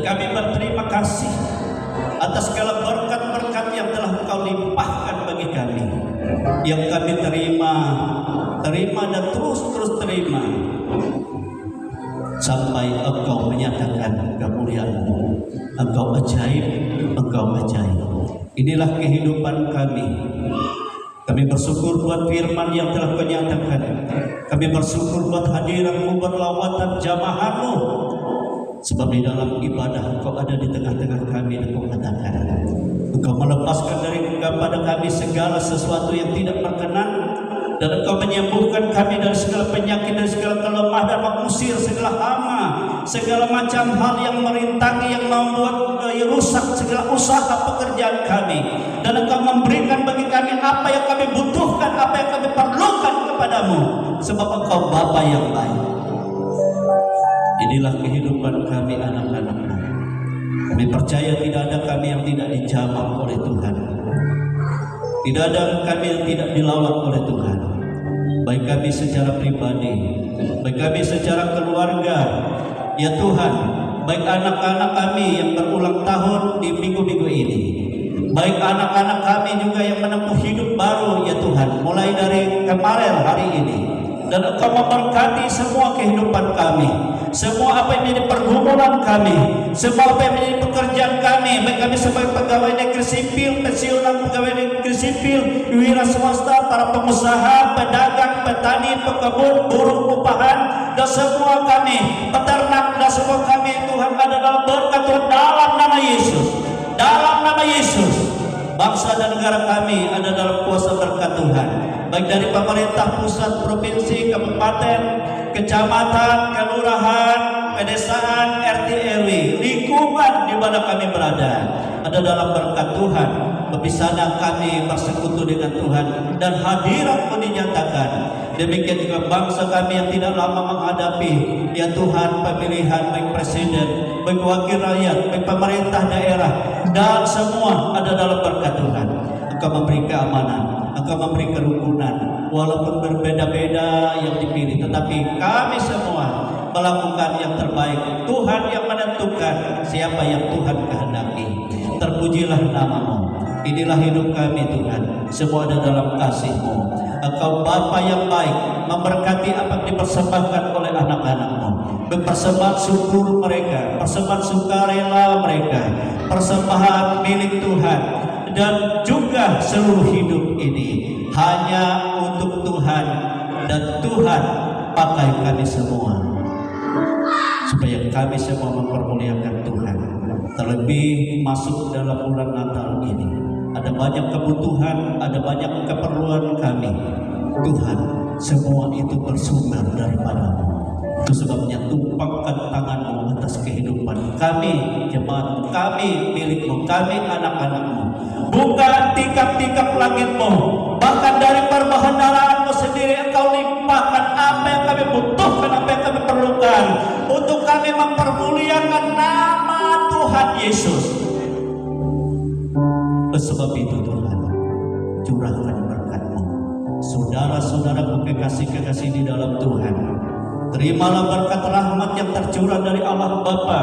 Dan kami berterima kasih atas segala berkat-berkat yang telah Engkau limpahkan bagi kami, yang kami terima dan terus terima sampai Engkau menyatakan kemuliaan-Mu. Engkau ajaib, Engkau ajaib. Inilah kehidupan kami. Kami bersyukur buat firman yang telah Kau nyatakan. Kami bersyukur buat hadirat-Mu, buat lawatan jamaah-Mu. Sebab di dalam ibadah Engkau ada di tengah-tengah kami, dan Engkau katakan Engkau melepaskan kepada kami segala sesuatu yang tidak berkenan, dan Engkau menyembuhkan kami dari segala penyakit, dari segala kelemahan, dan mengusir segala hama, segala macam hal yang merintangi, yang membuat rusak segala usaha pekerjaan kami. Dan Engkau memberikan bagi kami apa yang kami butuhkan, apa yang kami perlukan kepadamu, sebab Engkau Bapa yang baik. Inilah kehidupan kami anak-anak-Mu. Kami percaya tidak ada kami yang tidak dijamah oleh Tuhan. Tidak ada kami yang tidak dilawan oleh Tuhan. Baik kami secara pribadi, baik kami secara keluarga, ya Tuhan, baik anak-anak kami yang berulang tahun di minggu-minggu ini, baik anak-anak kami juga yang menempuh hidup baru, ya Tuhan, mulai dari kemarin hari ini. Dan Engkau memberkati semua kehidupan kami, semua apa yang menjadi pergumulan kami, semua apa yang menjadi pekerjaan kami, baik kami sebagai pegawai negeri sipil, pensiunan pegawai negeri sipil, wira swasta, para pengusaha, pedagang, petani, pekebun, buruh upahan, dan semua kami, peternak, dan semua kami, Tuhan, ada dalam berkat Tuhan, dalam nama Yesus, dalam nama Yesus. Bangsa dan negara kami ada dalam kuasa berkat Tuhan, baik dari pemerintah pusat, provinsi, kabupaten, kecamatan, kelurahan, pedesaan, RT RW, lingkungan di mana kami berada ada dalam berkat Tuhan. Di sana kami bersekutu dengan Tuhan dan hadirat-Mu dinyatakan. Demikian juga bangsa kami yang tidak lama menghadapi, ya Tuhan, pemilihan baik presiden, baik wakil rakyat, baik pemerintah daerah, dan semua ada dalam berkat Tuhan. Engkau memberi keamanan, Engkau memberi kerukunan, walaupun berbeda-beda yang dipilih, tetapi kami semua melakukan yang terbaik. Tuhan yang menentukan siapa yang Tuhan kehendaki. Terpujilah nama-Mu. Inilah hidup kami Tuhan, semua ada dalam kasih-Mu. Engkau Bapa yang baik, memberkati apa yang dipersembahkan oleh anak-anak-Mu. Persembahan syukur mereka, persembahan sukarela mereka, persembahan milik Tuhan, dan juga seluruh hidup ini hanya untuk Tuhan, dan Tuhan pakai kami semua supaya kami semua mempermuliakan Tuhan. Terlebih masuk dalam bulan Natal ini, ada banyak kebutuhan, ada banyak keperluan kami. Tuhan, semua itu bersumber daripada-Mu. Itu sebabnya tumpangkan tangan-Mu atas kehidupan kami, jemaat kami, milik-Mu, kami anak-anak-Mu. Buka tikap-tikap langit-Mu, bahkan dari perbendaharaan-Mu sendiri Engkau limpahkan apa yang kami butuhkan, apa yang kami perlukan, untuk kami mempermuliakan nama Tuhan Yesus. Sebab itu Tuhan, curahkan berkat-Mu. Saudara-saudaraku kekasih-kekasih di dalam Tuhan, terimalah berkat rahmat yang tercurah dari Allah Bapa,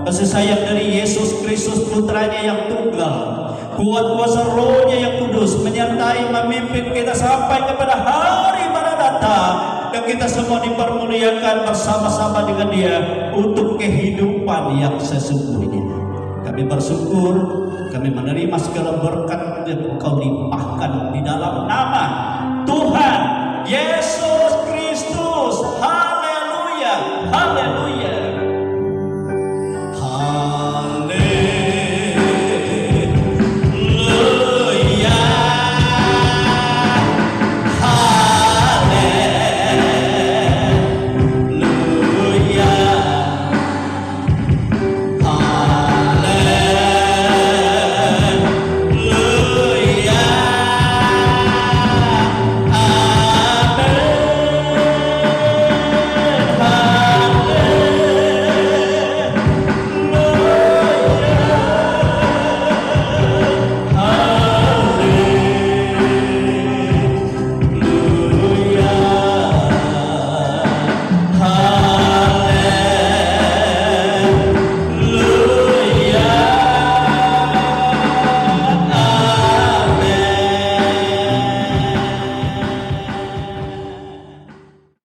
kasih sayang dari Yesus Kristus Putranya yang tunggal, kuat kuasa Roh-Nya yang kudus menyertai memimpin kita sampai kepada hari Maranatha, dan kita semua dipermuliakan bersama-sama dengan Dia untuk kehidupan yang sesungguhnya. Kami bersyukur, kami menerima segala berkat yang Engkau limpahkan di dalam nama Tuhan Yesus Kristus. Haleluya, haleluya.